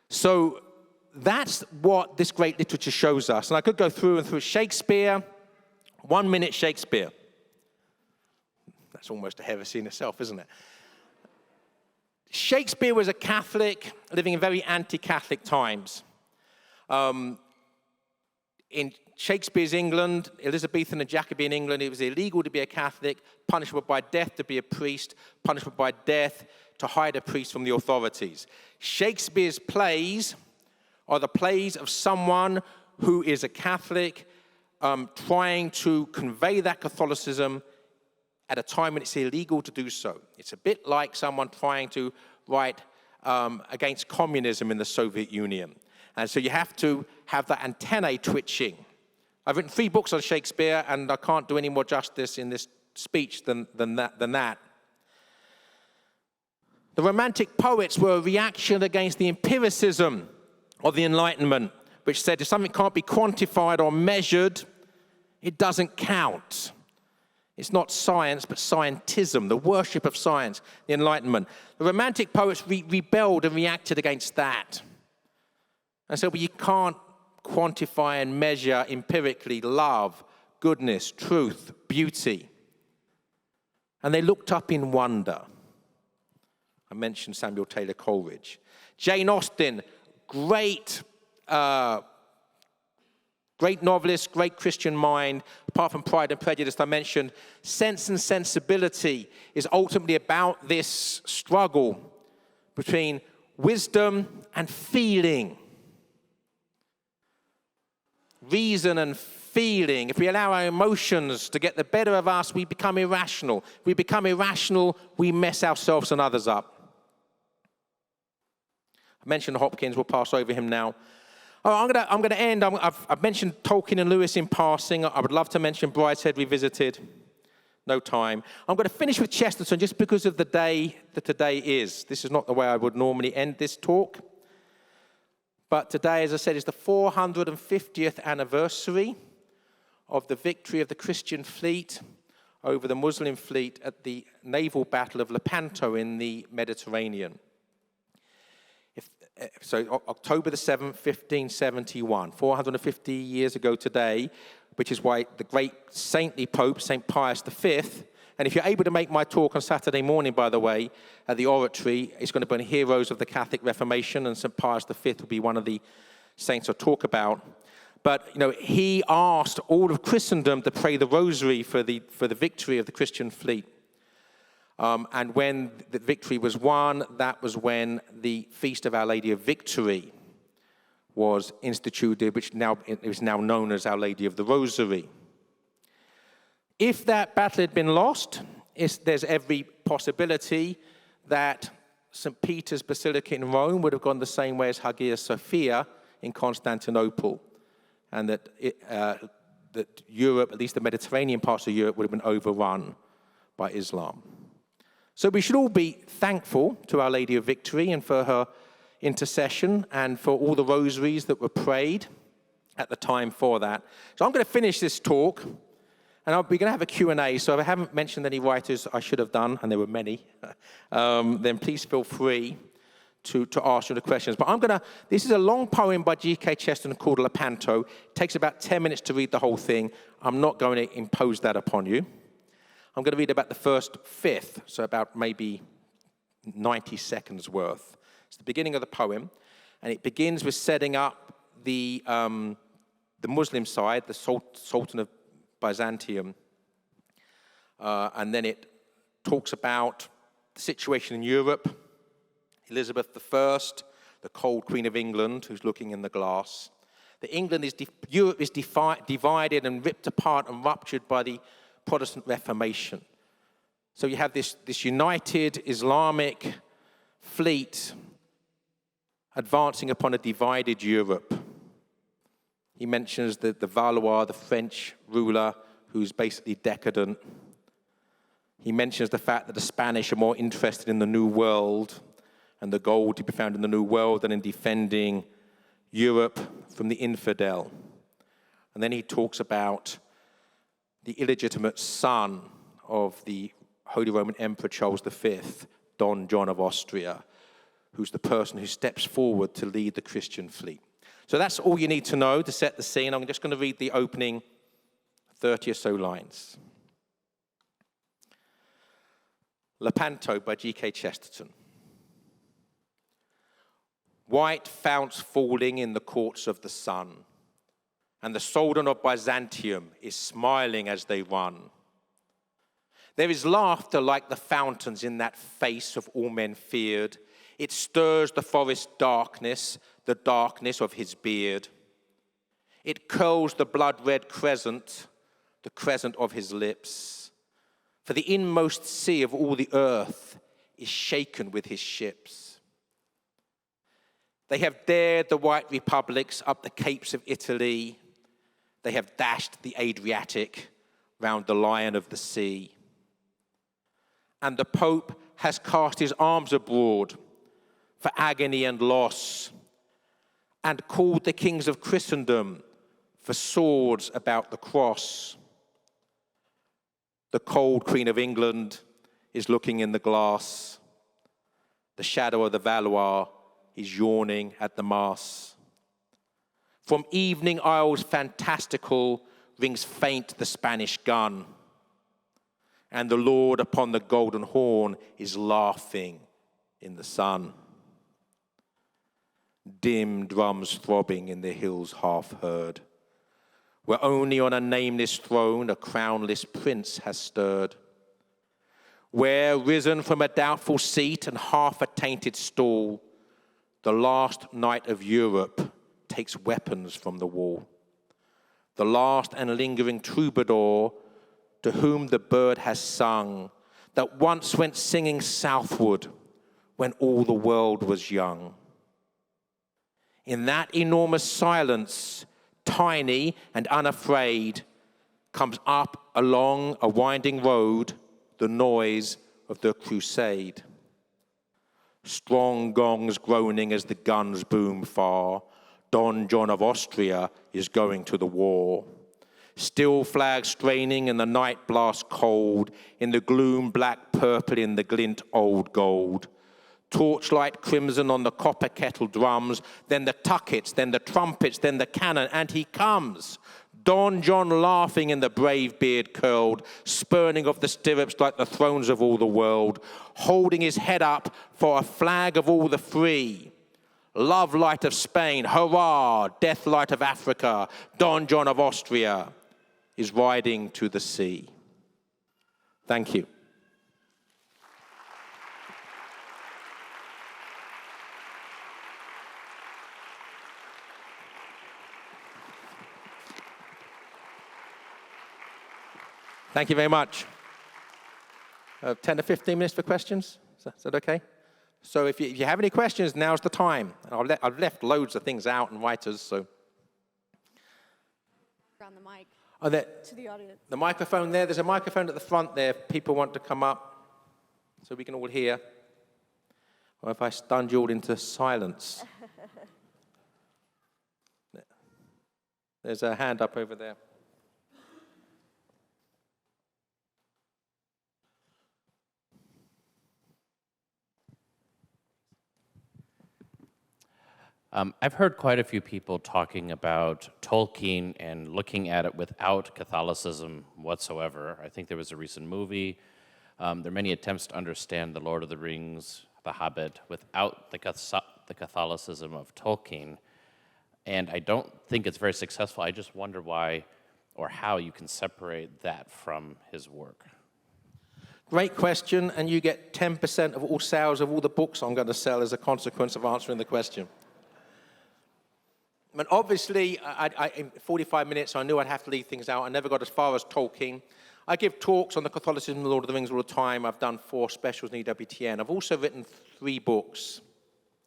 So that's what this great literature shows us. And I could go through and through Shakespeare, 1 minute Shakespeare. That's almost a heresy in itself, isn't it? Shakespeare was a Catholic living in very anti-Catholic times. In Shakespeare's England, Elizabethan and Jacobean England, it was illegal to be a Catholic, punishable by death to be a priest, punishable by death to hide a priest from the authorities. Shakespeare's plays are the plays of someone who is a Catholic trying to convey that Catholicism at a time when it's illegal to do so. It's a bit like someone trying to write against communism in the Soviet Union. And so you have to have that antennae twitching. I've written 3 books on Shakespeare, and I can't do any more justice in this speech than that. The Romantic poets were a reaction against the empiricism of the Enlightenment, which said if something can't be quantified or measured, it doesn't count. It's not science, but scientism, the worship of science, the Enlightenment. The Romantic poets rebelled and reacted against that. And so you can't quantify and measure empirically love, goodness, truth, beauty. And they looked up in wonder. I mentioned Samuel Taylor Coleridge. Jane Austen, great novelist, great Christian mind. Apart from Pride and Prejudice, I mentioned Sense and Sensibility is ultimately about this struggle between wisdom and feeling. Reason and feeling. If we allow our emotions to get the better of us, we become irrational. If we become irrational, we mess ourselves and others up. I mentioned Hopkins. We'll pass over him now. I'm going to end. I've mentioned Tolkien and Lewis in passing. I would love to mention Brideshead Revisited. No time. I'm going to finish with Chesterton just because of the day that today is. This is not the way I would normally end this talk. But today, as I said, is the 450th anniversary of the victory of the Christian fleet over the Muslim fleet at the naval battle of Lepanto in the Mediterranean. So October the 7th, 1571, 450 years ago today, which is why the great saintly Pope, St. Pius V, and if you're able to make my talk on Saturday morning, by the way, at the Oratory, it's going to be on heroes of the Catholic Reformation, and St. Pius V will be one of the saints I'll talk about. But, he asked all of Christendom to pray the rosary for the victory of the Christian fleet. And when the victory was won, that was when the Feast of Our Lady of Victory was instituted, which is now known as Our Lady of the Rosary. If that battle had been lost, there's every possibility that St. Peter's Basilica in Rome would have gone the same way as Hagia Sophia in Constantinople, and that Europe, at least the Mediterranean parts of Europe, would have been overrun by Islam. So we should all be thankful to Our Lady of Victory and for her intercession and for all the rosaries that were prayed at the time for that. So I'm going to finish this talk, and we're going to have a Q&A. So if I haven't mentioned any writers I should have done, and there were many, then please feel free to ask you the questions. But this is a long poem by G.K. Chesterton called Lepanto. It takes about 10 minutes to read the whole thing. I'm not going to impose that upon you. I'm going to read about the first fifth, so about maybe 90 seconds worth. It's the beginning of the poem, and it begins with setting up the Muslim side, the Sultan of Byzantium, And then it talks about the situation in Europe, Elizabeth I, the cold Queen of England, who's looking in the glass. Europe is divided and ripped apart and ruptured by the Protestant Reformation. So you have this united Islamic fleet advancing upon a divided Europe. He mentions the Valois, the French ruler, who's basically decadent. He mentions the fact that the Spanish are more interested in the New World and the gold to be found in the New World than in defending Europe from the infidel. And then he talks about the illegitimate son of the Holy Roman Emperor Charles V, Don John of Austria, who's the person who steps forward to lead the Christian fleet. So that's all you need to know to set the scene. I'm just going to read the opening 30 or so lines. Lepanto by G.K. Chesterton. White founts falling in the courts of the sun, and the Soldan of Byzantium is smiling as they run. There is laughter like the fountains in that face of all men feared. It stirs the forest darkness, the darkness of his beard. It curls the blood-red crescent, the crescent of his lips. For the inmost sea of all the earth is shaken with his ships. They have dared the white republics up the capes of Italy. They have dashed the Adriatic round the lion of the sea. And the Pope has cast his arms abroad for agony and loss, and called the kings of Christendom for swords about the cross. The cold Queen of England is looking in the glass. The shadow of the Valois is yawning at the mass. From evening isles fantastical rings faint the Spanish gun, and the Lord upon the golden horn is laughing in the sun. Dim drums throbbing in the hills half heard, where only on a nameless throne a crownless prince has stirred. Where, risen from a doubtful seat and half a tainted stall, the last knight of Europe takes weapons from the wall. The last and lingering troubadour to whom the bird has sung, that once went singing southward when all the world was young. In that enormous silence, tiny and unafraid, comes up along a winding road the noise of the crusade. Strong gongs groaning as the guns boom far, Don John of Austria is going to the war. Still flags straining in the night blast cold, in the gloom black purple in the glint old gold. Torchlight crimson on the copper kettle drums, then the tuckets, then the trumpets, then the cannon, and he comes. Don John laughing in the brave beard curled, spurning of the stirrups like the thrones of all the world, holding his head up for a flag of all the free. Love light of Spain, hurrah, death light of Africa, Don John of Austria is riding to the sea. Thank you. Thank you very much. 10 to 15 minutes for questions? Is that okay? So if you have any questions, now's the time. I've left loads of things out and writers, so. On the mic To the audience. The microphone there, there's a microphone at the front there if people want to come up so we can all hear. Or if I stunned you all into silence. There's a hand up over there. I've heard quite a few people talking about Tolkien and looking at it without Catholicism whatsoever. I think there was a recent movie. There are many attempts to understand The Lord of the Rings, The Hobbit, without the Catholicism of Tolkien. And I don't think it's very successful. I just wonder why or how you can separate that from his work. Great question, and you get 10% of all sales of all the books I'm going to sell as a consequence of answering the question. And obviously, in 45 minutes, I knew I'd have to leave things out. I never got as far as Tolkien. I give talks on the Catholicism of the Lord of the Rings all the time. I've done 4 specials in EWTN. I've also written 3 books.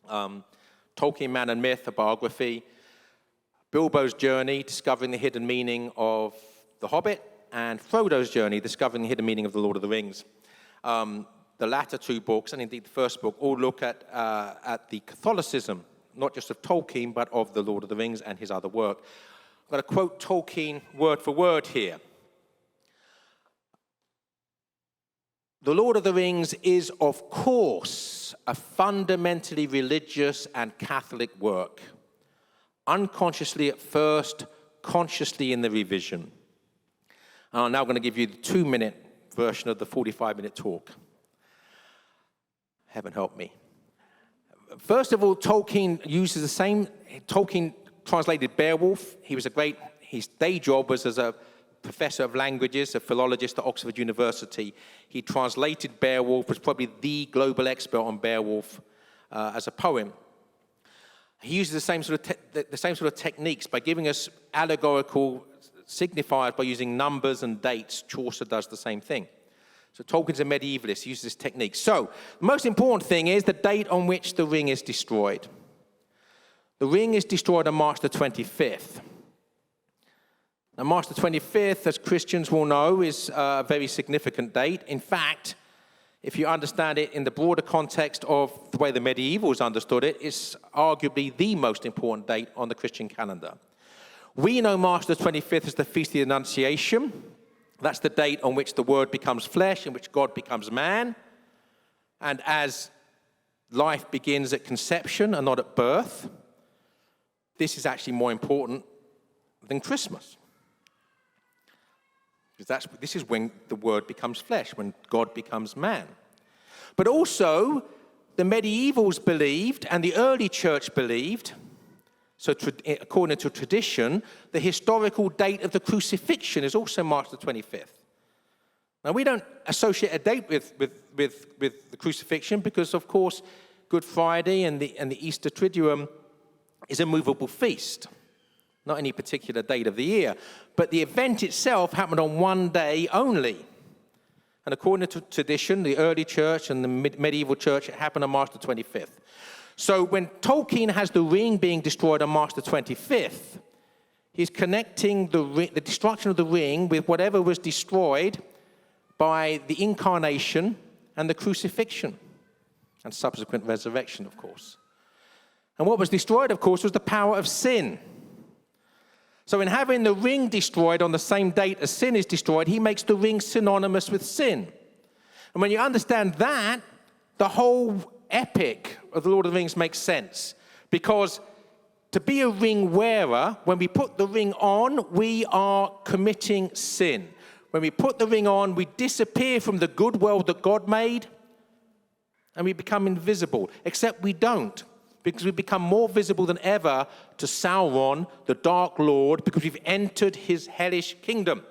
Tolkien, Man and Myth, a biography. Bilbo's Journey, Discovering the Hidden Meaning of The Hobbit. And Frodo's Journey, Discovering the Hidden Meaning of The Lord of the Rings. The latter 2 books, and indeed the first book, all look at the Catholicism, not just of Tolkien, but of The Lord of the Rings and his other work. I'm going to quote Tolkien word for word here. The Lord of the Rings is, of course, a fundamentally religious and Catholic work. Unconsciously at first, consciously in the revision. And I'm now going to give you the 2-minute version of the 45-minute talk. Heaven help me. First of all, Tolkien translated Beowulf. His day job was as a professor of languages, a philologist at Oxford University. He translated Beowulf, was probably the global expert on Beowulf as a poem. He uses the same sort of techniques by giving us allegorical signifiers by using numbers and dates. Chaucer does the same thing. So Tolkien's a medievalist, he uses this technique. So the most important thing is the date on which the ring is destroyed. The ring is destroyed on March the 25th. Now, March the 25th, as Christians will know, is a very significant date. In fact, if you understand it in the broader context of the way the medievals understood it, it's arguably the most important date on the Christian calendar. We know March the 25th as the Feast of the Annunciation. That's the date on which the Word becomes flesh, in which God becomes man. And as life begins at conception and not at birth, this is actually more important than Christmas. Because this is when the Word becomes flesh, when God becomes man. But also, the medievals believed, and the early church believed, so according to tradition, the historical date of the crucifixion is also March the 25th. Now, we don't associate a date with the crucifixion because, of course, Good Friday and the Easter Triduum is a movable feast, not any particular date of the year. But the event itself happened on one day only. And according to tradition, the early church and the medieval church, it happened on March the 25th. So when Tolkien has the ring being destroyed on March the 25th, he's connecting the destruction of the ring with whatever was destroyed by the incarnation and the crucifixion and subsequent resurrection, of course. And what was destroyed, of course, was the power of sin. So in having the ring destroyed on the same date as sin is destroyed, he makes the ring synonymous with sin. And when you understand that, the whole epic of the Lord of the Rings makes sense. Because to be a ring wearer, when we put the ring on, we are committing sin. When we put the ring on, we disappear from the good world that God made, and we become invisible. Except we don't, because we become more visible than ever to Sauron, the Dark Lord, because we've entered his hellish kingdom.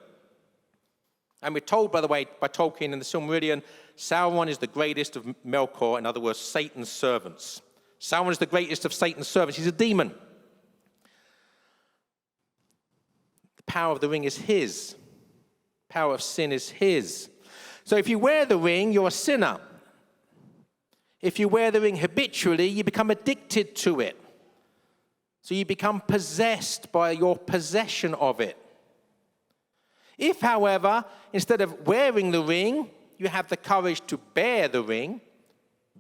And we're told, by the way, by Tolkien in the Silmarillion, Sauron is the greatest of Melkor, in other words, Satan's servants. Sauron is the greatest of Satan's servants. He's a demon. The power of the ring is his. The power of sin is his. So if you wear the ring, you're a sinner. If you wear the ring habitually, you become addicted to it. So you become possessed by your possession of it. If, however, instead of wearing the ring, you have the courage to bear the ring,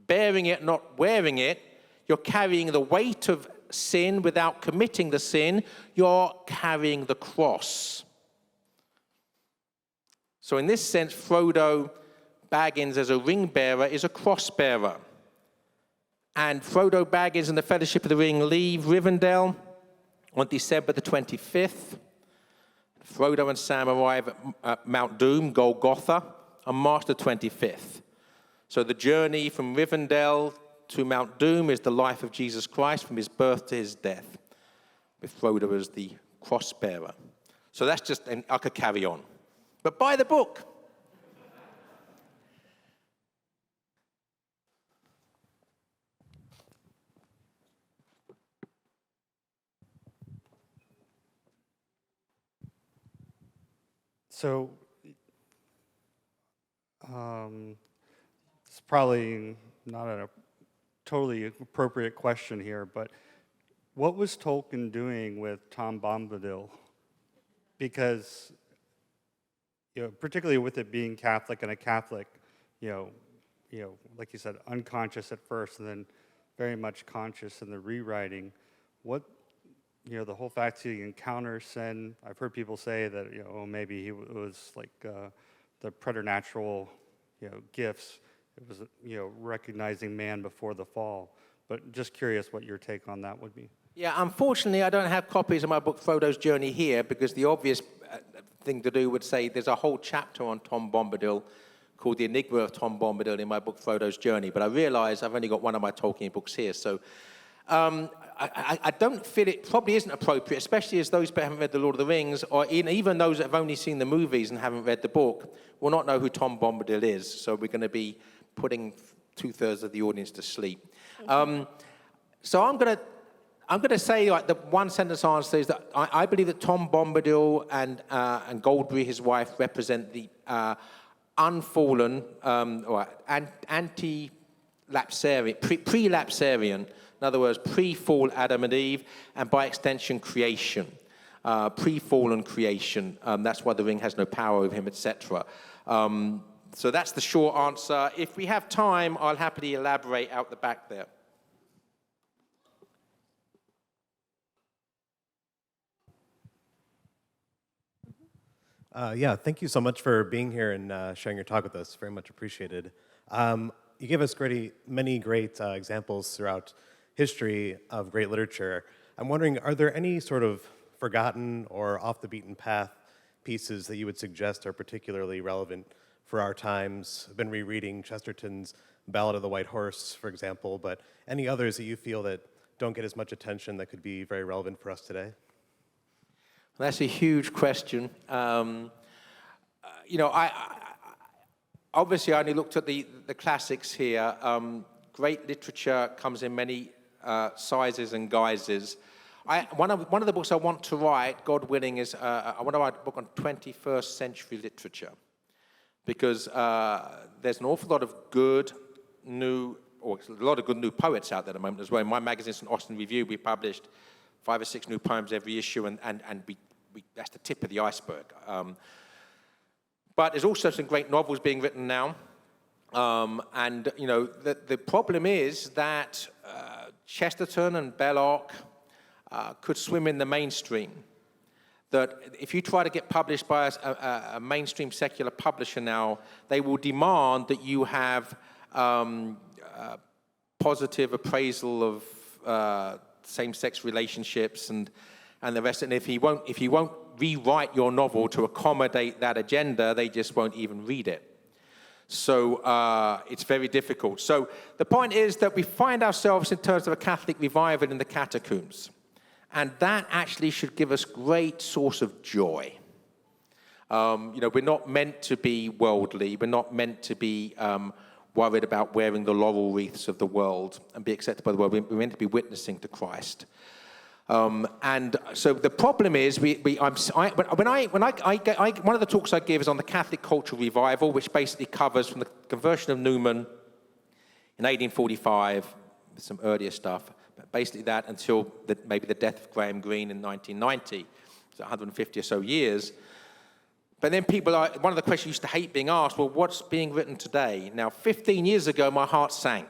bearing it, not wearing it, you're carrying the weight of sin without committing the sin, you're carrying the cross. So in this sense, Frodo Baggins as a ring bearer is a cross bearer. And Frodo Baggins and the Fellowship of the Ring leave Rivendell on December the 25th. Frodo and Sam arrive at Mount Doom, Golgotha, on March the 25th. So the journey from Rivendell to Mount Doom is the life of Jesus Christ from his birth to his death, with Frodo as the cross bearer. So that's just, and I could carry on. But buy the book. So, it's probably not a totally appropriate question here, but what was Tolkien doing with Tom Bombadil? Because, particularly with it being Catholic and a Catholic, like you said, unconscious at first and then very much conscious in the rewriting. What, the whole fact he encounters sin. I've heard people say that, maybe he was like the preternatural, gifts. It was, recognizing man before the fall. But just curious what your take on that would be. Yeah, unfortunately, I don't have copies of my book Frodo's Journey here, because the obvious thing to do would say there's a whole chapter on Tom Bombadil called The Enigma of Tom Bombadil in my book Frodo's Journey. But I realize I've only got one of my Tolkien books here, so I don't feel it probably isn't appropriate, especially as those who haven't read The Lord of the Rings, or even those that have only seen the movies and haven't read the book, will not know who Tom Bombadil is. So we're going to be putting 2/3 of the audience to sleep. So I'm going to say, like, the one sentence answer is that I believe that Tom Bombadil and Goldberry, his wife, represent the unfallen, or anti-lapsarian, pre-lapsarian, in other words, pre-fall Adam and Eve, and by extension, creation, pre-fallen creation. That's why the ring has no power over him, etc. So that's the short answer. If we have time, I'll happily elaborate out the back there. Yeah, thank you so much for being here and sharing your talk with us. Very much appreciated. You gave us many great examples throughout history of great literature. I'm wondering, are there any sort of forgotten or off the beaten path pieces that you would suggest are particularly relevant for our times? I've been rereading Chesterton's Ballad of the White Horse, for example, but any others that you feel that don't get as much attention that could be very relevant for us today? That's a huge question. Obviously I only looked at the classics here. Great literature comes in many sizes and guises. One of the books I want to write, God willing, is I want to write a book on 21st century literature, because there's an awful lot of good new poets out there at the moment as well. In my magazine, St. Austin Review, we published 5 or 6 new poems every issue, and that's the tip of the iceberg. But there's also some great novels being written now. The problem is that Chesterton and Belloc could swim in the mainstream. That if you try to get published by a mainstream secular publisher now, they will demand that you have positive appraisal of same-sex relationships and the rest. And if you won't rewrite your novel to accommodate that agenda, they just won't even read it. So it's very difficult. So the point is that we find ourselves in terms of a Catholic revival in the catacombs. And that actually should give us great source of joy. We're not meant to be worldly. We're not meant to be worried about wearing the laurel wreaths of the world and be accepted by the world. We're meant to be witnessing to Christ. And so the problem is, one of the talks I give is on the Catholic cultural revival, which basically covers from the conversion of Newman in 1845, with some earlier stuff, but basically that until maybe the death of Graham Greene in 1990, so 150 or so years. But then one of the questions I used to hate being asked, well, what's being written today? Now, 15 years ago, my heart sank.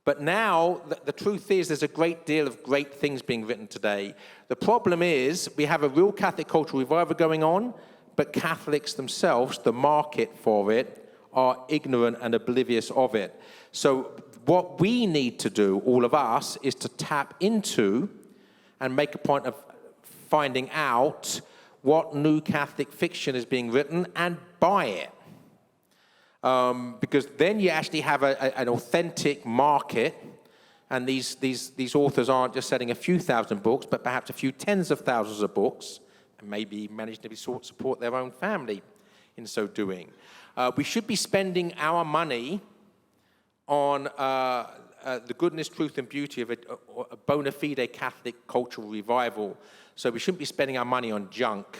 But now, the truth is, there's a great deal of great things being written today. The problem is, we have a real Catholic cultural revival going on, but Catholics themselves, the market for it, are ignorant and oblivious of it. So what we need to do, all of us, is to tap into and make a point of finding out what new Catholic fiction is being written and buy it. Because then you actually have an authentic market, and these authors aren't just selling a few thousand books, but perhaps a few tens of thousands of books, and maybe manage to support their own family in so doing. We should be spending our money on the goodness, truth, and beauty of a bona fide Catholic cultural revival. So we shouldn't be spending our money on junk.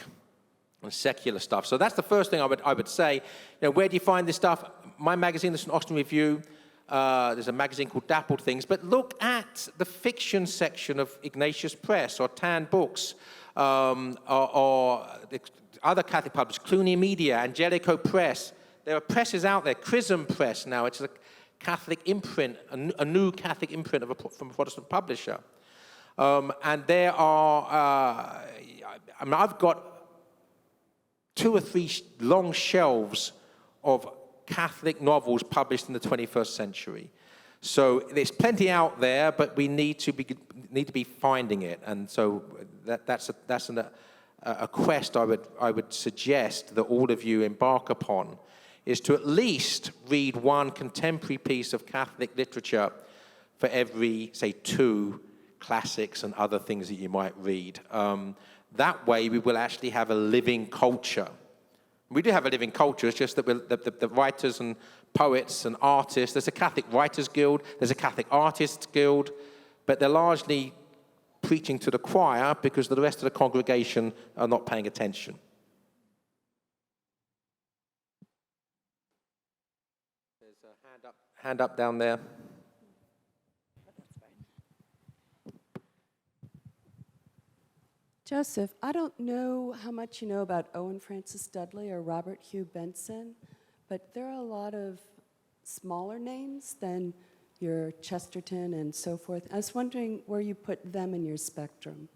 and secular stuff. So that's the first thing I would say. You know, where do you find this stuff? My magazine, the St. Austin Review, there's a magazine called Dappled Things, but look at the fiction section of Ignatius Press or Tan Books, or the other Catholic publishers, Cluny Media, Angelico Press. There are presses out there, Chrism Press now, it's a Catholic imprint, a new Catholic imprint from a Protestant publisher. And there are, I mean, I've got 2 or 3 long shelves of Catholic novels published in the 21st century. So there's plenty out there, but we need to be finding it. And so that's a quest I would suggest that all of you embark upon, is to at least read one contemporary piece of Catholic literature for every, say, 2 classics and other things that you might read. That way we will actually have a living culture. We do have a living culture, it's just that the writers and poets and artists, there's a Catholic Writers Guild, there's a Catholic Artists Guild, but they're largely preaching to the choir because the rest of the congregation are not paying attention. There's a hand up down there. Joseph, I don't know how much you know about Owen Francis Dudley or Robert Hugh Benson, but there are a lot of smaller names than your Chesterton and so forth. I was wondering where you put them in your spectrum.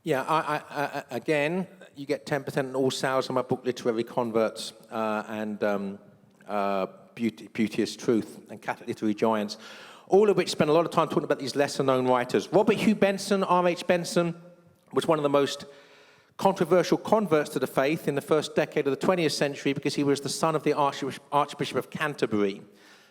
Yeah, I again, you get 10% on all sales on my book, Literary Converts, and Beauteous Truth, and Catholic Literary Giants, all of which spend a lot of time talking about these lesser-known writers. Robert Hugh Benson, R.H. Benson, was one of the most controversial converts to the faith in the first decade of the 20th century because he was the son of the Archbishop of Canterbury,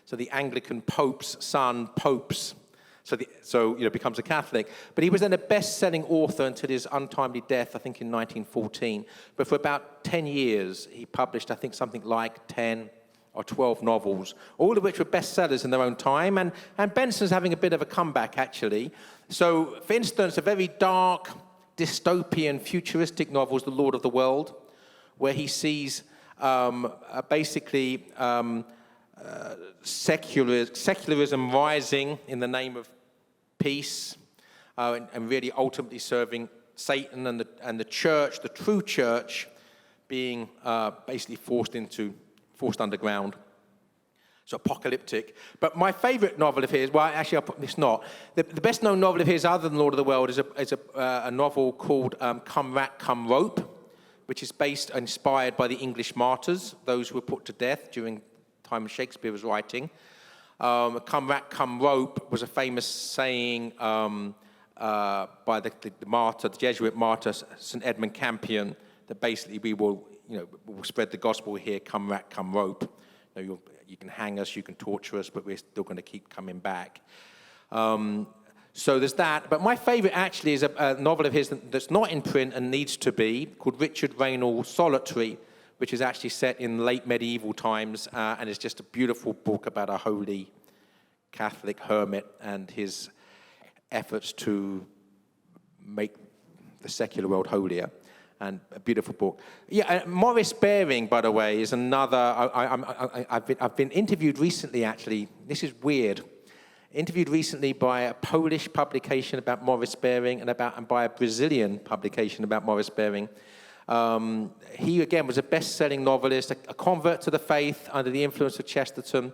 so the Anglican Pope's son, Popes. So becomes a Catholic. But he was then a best-selling author until his untimely death, I think in 1914. But for about 10 years, he published, I think, something like 10 or 12 novels, all of which were bestsellers in their own time. And Benson's having a bit of a comeback, actually. So, for instance, a very dark, dystopian, futuristic novel is The Lord of the World, where he sees secularism rising in the name of peace, and really ultimately serving Satan and the church, the true church, being basically forced underground. So apocalyptic. But my favorite novel of his, well, actually, it's not. The best known novel of his, other than Lord of the World, is a novel called Come Rat, Come Rope, which is inspired by the English martyrs, those who were put to death during the time Shakespeare was writing. Come Rat, Come Rope was a famous saying by the Jesuit martyr, St. Edmund Campion, that basically we'll spread the gospel here, come rat, come rope. You can hang us, you can torture us, but we're still going to keep coming back. So there's that. But my favorite actually is a novel of his that's not in print and needs to be, called Richard Raynal Solitary, which is actually set in late medieval times, and it's just a beautiful book about a holy Catholic hermit and his efforts to make the secular world holier. And a beautiful book. Yeah, Maurice Baring, by the way, is another. I've been interviewed recently, actually. This is weird. Interviewed recently by a Polish publication about Maurice Baring and by a Brazilian publication about Maurice Baring. He, again, was a best-selling novelist, a convert to the faith under the influence of Chesterton.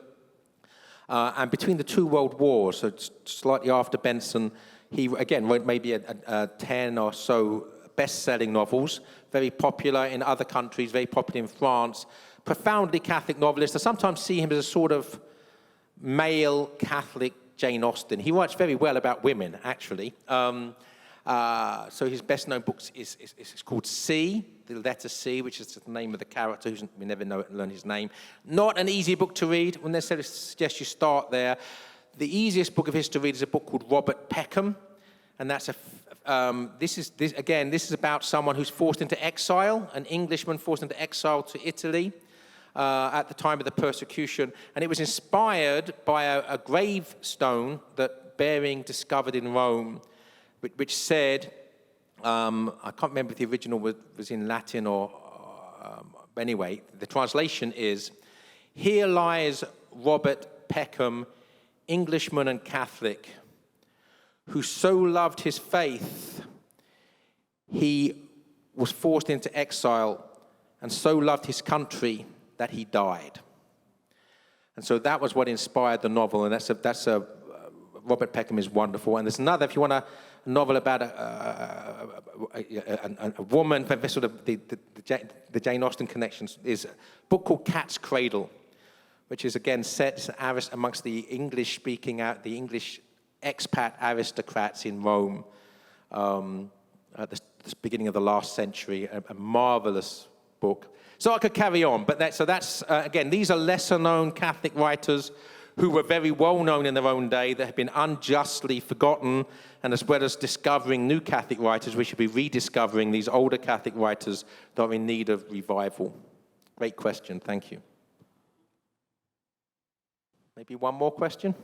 And between the 2 world wars, so slightly after Benson, he, again, wrote maybe a 10 or so best-selling novels, very popular in other countries, very popular in France, profoundly Catholic novelist. I sometimes see him as a sort of male Catholic Jane Austen. He writes very well about women, actually. So his best-known book is called C, the letter C, which is the name of the character. We never learn his name. Not an easy book to read. I wouldn't necessarily suggest you start there. The easiest book of his to read is a book called Robert Peckham, and that's this is about someone who's forced into exile, an Englishman forced into exile to Italy at the time of the persecution. And it was inspired by a gravestone that Baring discovered in Rome, which said, I can't remember if the original was in Latin or anyway, the translation is, "Here lies Robert Peckham, Englishman and Catholic, who so loved his faith, he was forced into exile, and so loved his country that he died." And so that was what inspired the novel, and Robert Peckham is wonderful. And there's another, if you want a novel about a woman, sort of the Jane Austen connections, is a book called Cat's Cradle, which is again set amongst the English-speaking, the English expat aristocrats in Rome at the beginning of the last century. A marvelous book. So I could carry on, but that's again, these are lesser-known Catholic writers who were very well-known in their own day, that have been unjustly forgotten, and as well as discovering new Catholic writers, we should be rediscovering these older Catholic writers that are in need of revival. Great question, thank you. Maybe one more question?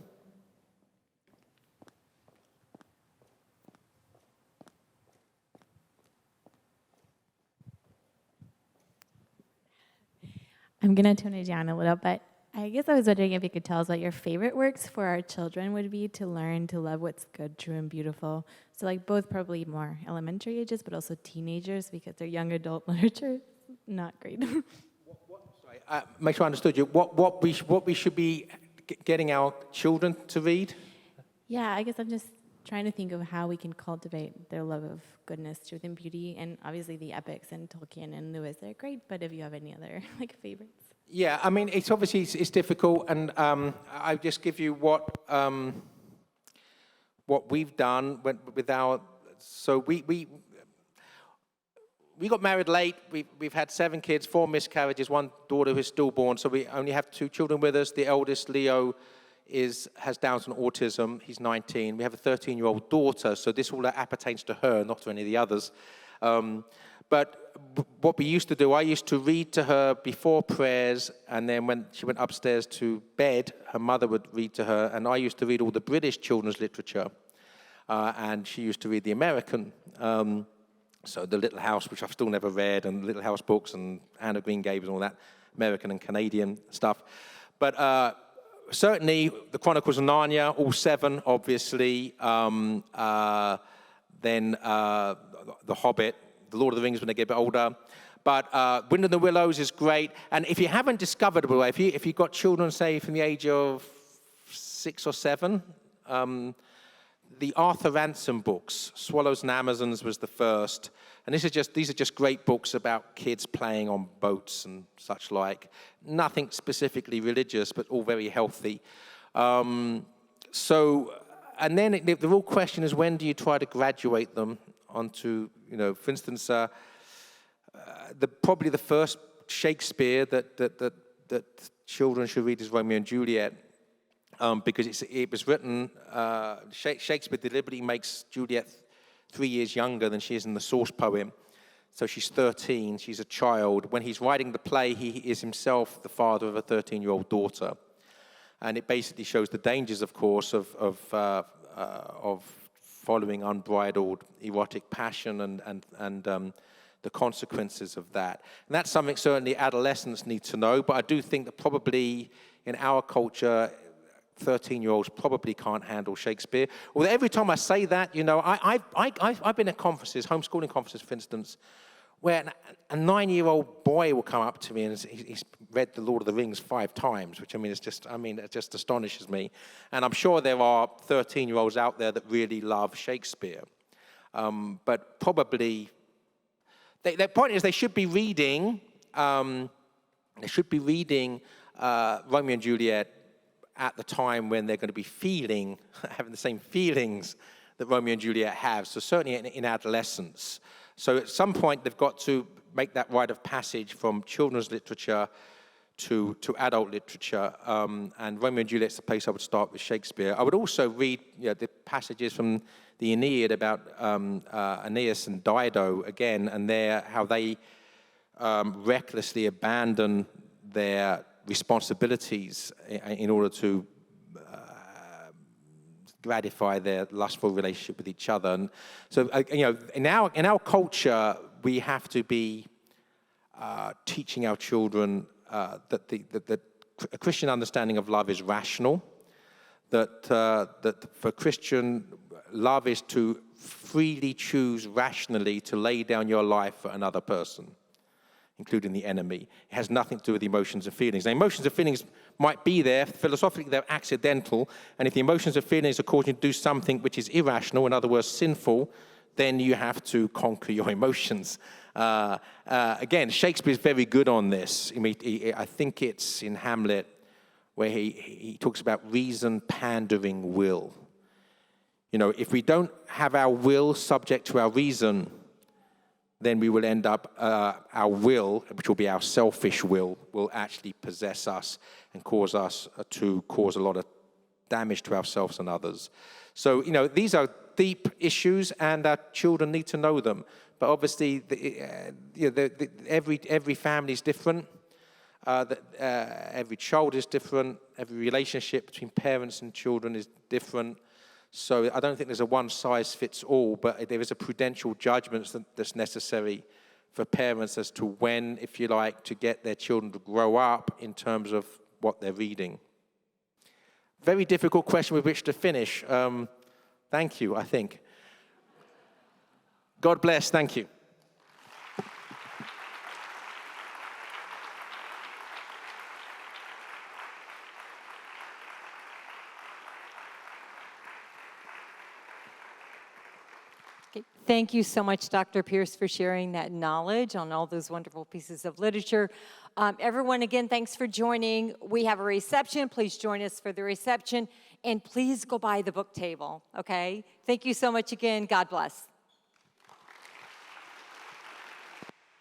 I'm going to tone it down a little, but I guess I was wondering if you could tell us what your favorite works for our children would be to learn to love what's good, true, and beautiful. So like both probably more elementary ages, but also teenagers, because their young adult literature, not great. Sorry, make sure I understood you. What we should be getting our children to read? Yeah, I guess I'm just trying to think of how we can cultivate their love of goodness, truth, and beauty. And obviously the epics and Tolkien and Lewis, they're great, but if you have any other like favorites. Yeah, I mean, it's obviously it's difficult, and I just give you what we've done with our. So we got married late. We've had 7 kids, 4 miscarriages, 1 daughter who's stillborn. So we only have 2 children with us. The eldest, Leo, has Down syndrome, autism. He's 19. We have a 13-year-old daughter. So this all appertains to her, not to any of the others. But what we used to do, I used to read to her before prayers, and then when she went upstairs to bed, her mother would read to her, and I used to read all the British children's literature, and she used to read the American. So The Little House, which I've still never read, and Little House books, and Anne of Green Gables, and all that, American and Canadian stuff. But certainly, the Chronicles of Narnia, all 7, obviously. Then The Hobbit, The Lord of the Rings when they get a bit older. But Wind in the Willows is great. And if you haven't discovered it, if you've got children, say, from the age of 6 or 7, the Arthur Ransom books, Swallows and Amazons was the first. And these are just great books about kids playing on boats and such like. Nothing specifically religious, but all very healthy. And then the real question is, when do you try to graduate them onto, for instance, probably the first Shakespeare that children should read is Romeo and Juliet, because it was written, Shakespeare deliberately makes Juliet 3 years younger than she is in the source poem. So she's 13, she's a child. When he's writing the play, he is himself the father of a 13-year-old daughter. And it basically shows the dangers, of course, of following unbridled erotic passion and the consequences of that. And that's something certainly adolescents need to know, but I do think that probably in our culture, 13-year-olds probably can't handle Shakespeare. Well, every time I say that, I've been at conferences, homeschooling conferences, for instance, where a 9-year-old boy will come up to me and he's read The Lord of the Rings 5 times, which it just astonishes me. And I'm sure there are 13-year-olds out there that really love Shakespeare. But probably, the point is they should be reading Romeo and Juliet at the time when they're going to be having the same feelings that Romeo and Juliet have, so certainly in adolescence. So at some point, they've got to make that rite of passage from children's literature to adult literature, and Romeo and Juliet's the place I would start with Shakespeare. I would also read the passages from the Iliad about Aeneas and Dido, again, and how they recklessly abandon their responsibilities in order to gratify their lustful relationship with each other. And so, in our culture, we have to be teaching our children that a Christian understanding of love is rational, that for Christian, love is to freely choose rationally to lay down your life for another person, including the enemy. It has nothing to do with emotions and feelings. Now, emotions and feelings might be there. Philosophically, they're accidental. And if the emotions and feelings are causing you to do something which is irrational, in other words, sinful, then you have to conquer your emotions. Again, Shakespeare is very good on this. I think it's in Hamlet where he talks about reason pandering will. You know, if we don't have our will subject to our reason, then we will end up, our will, which will be our selfish will actually possess us and cause us to cause a lot of damage to ourselves and others. So, you know, these are deep issues, and our children need to know them. But obviously, every family is different. Every child is different. Every relationship between parents and children is different. So I don't think there's a one-size-fits-all, but there is a prudential judgment that's necessary for parents as to when, if you like, to get their children to grow up in terms of what they're reading. Very difficult question with which to finish. Thank you, I think. God bless. Thank you. Thank you so much, Dr. Pearce, for sharing that knowledge on all those wonderful pieces of literature. Everyone, again, thanks for joining. We have a reception. Please join us for the reception. And please go by the book table, okay? Thank you so much again. God bless.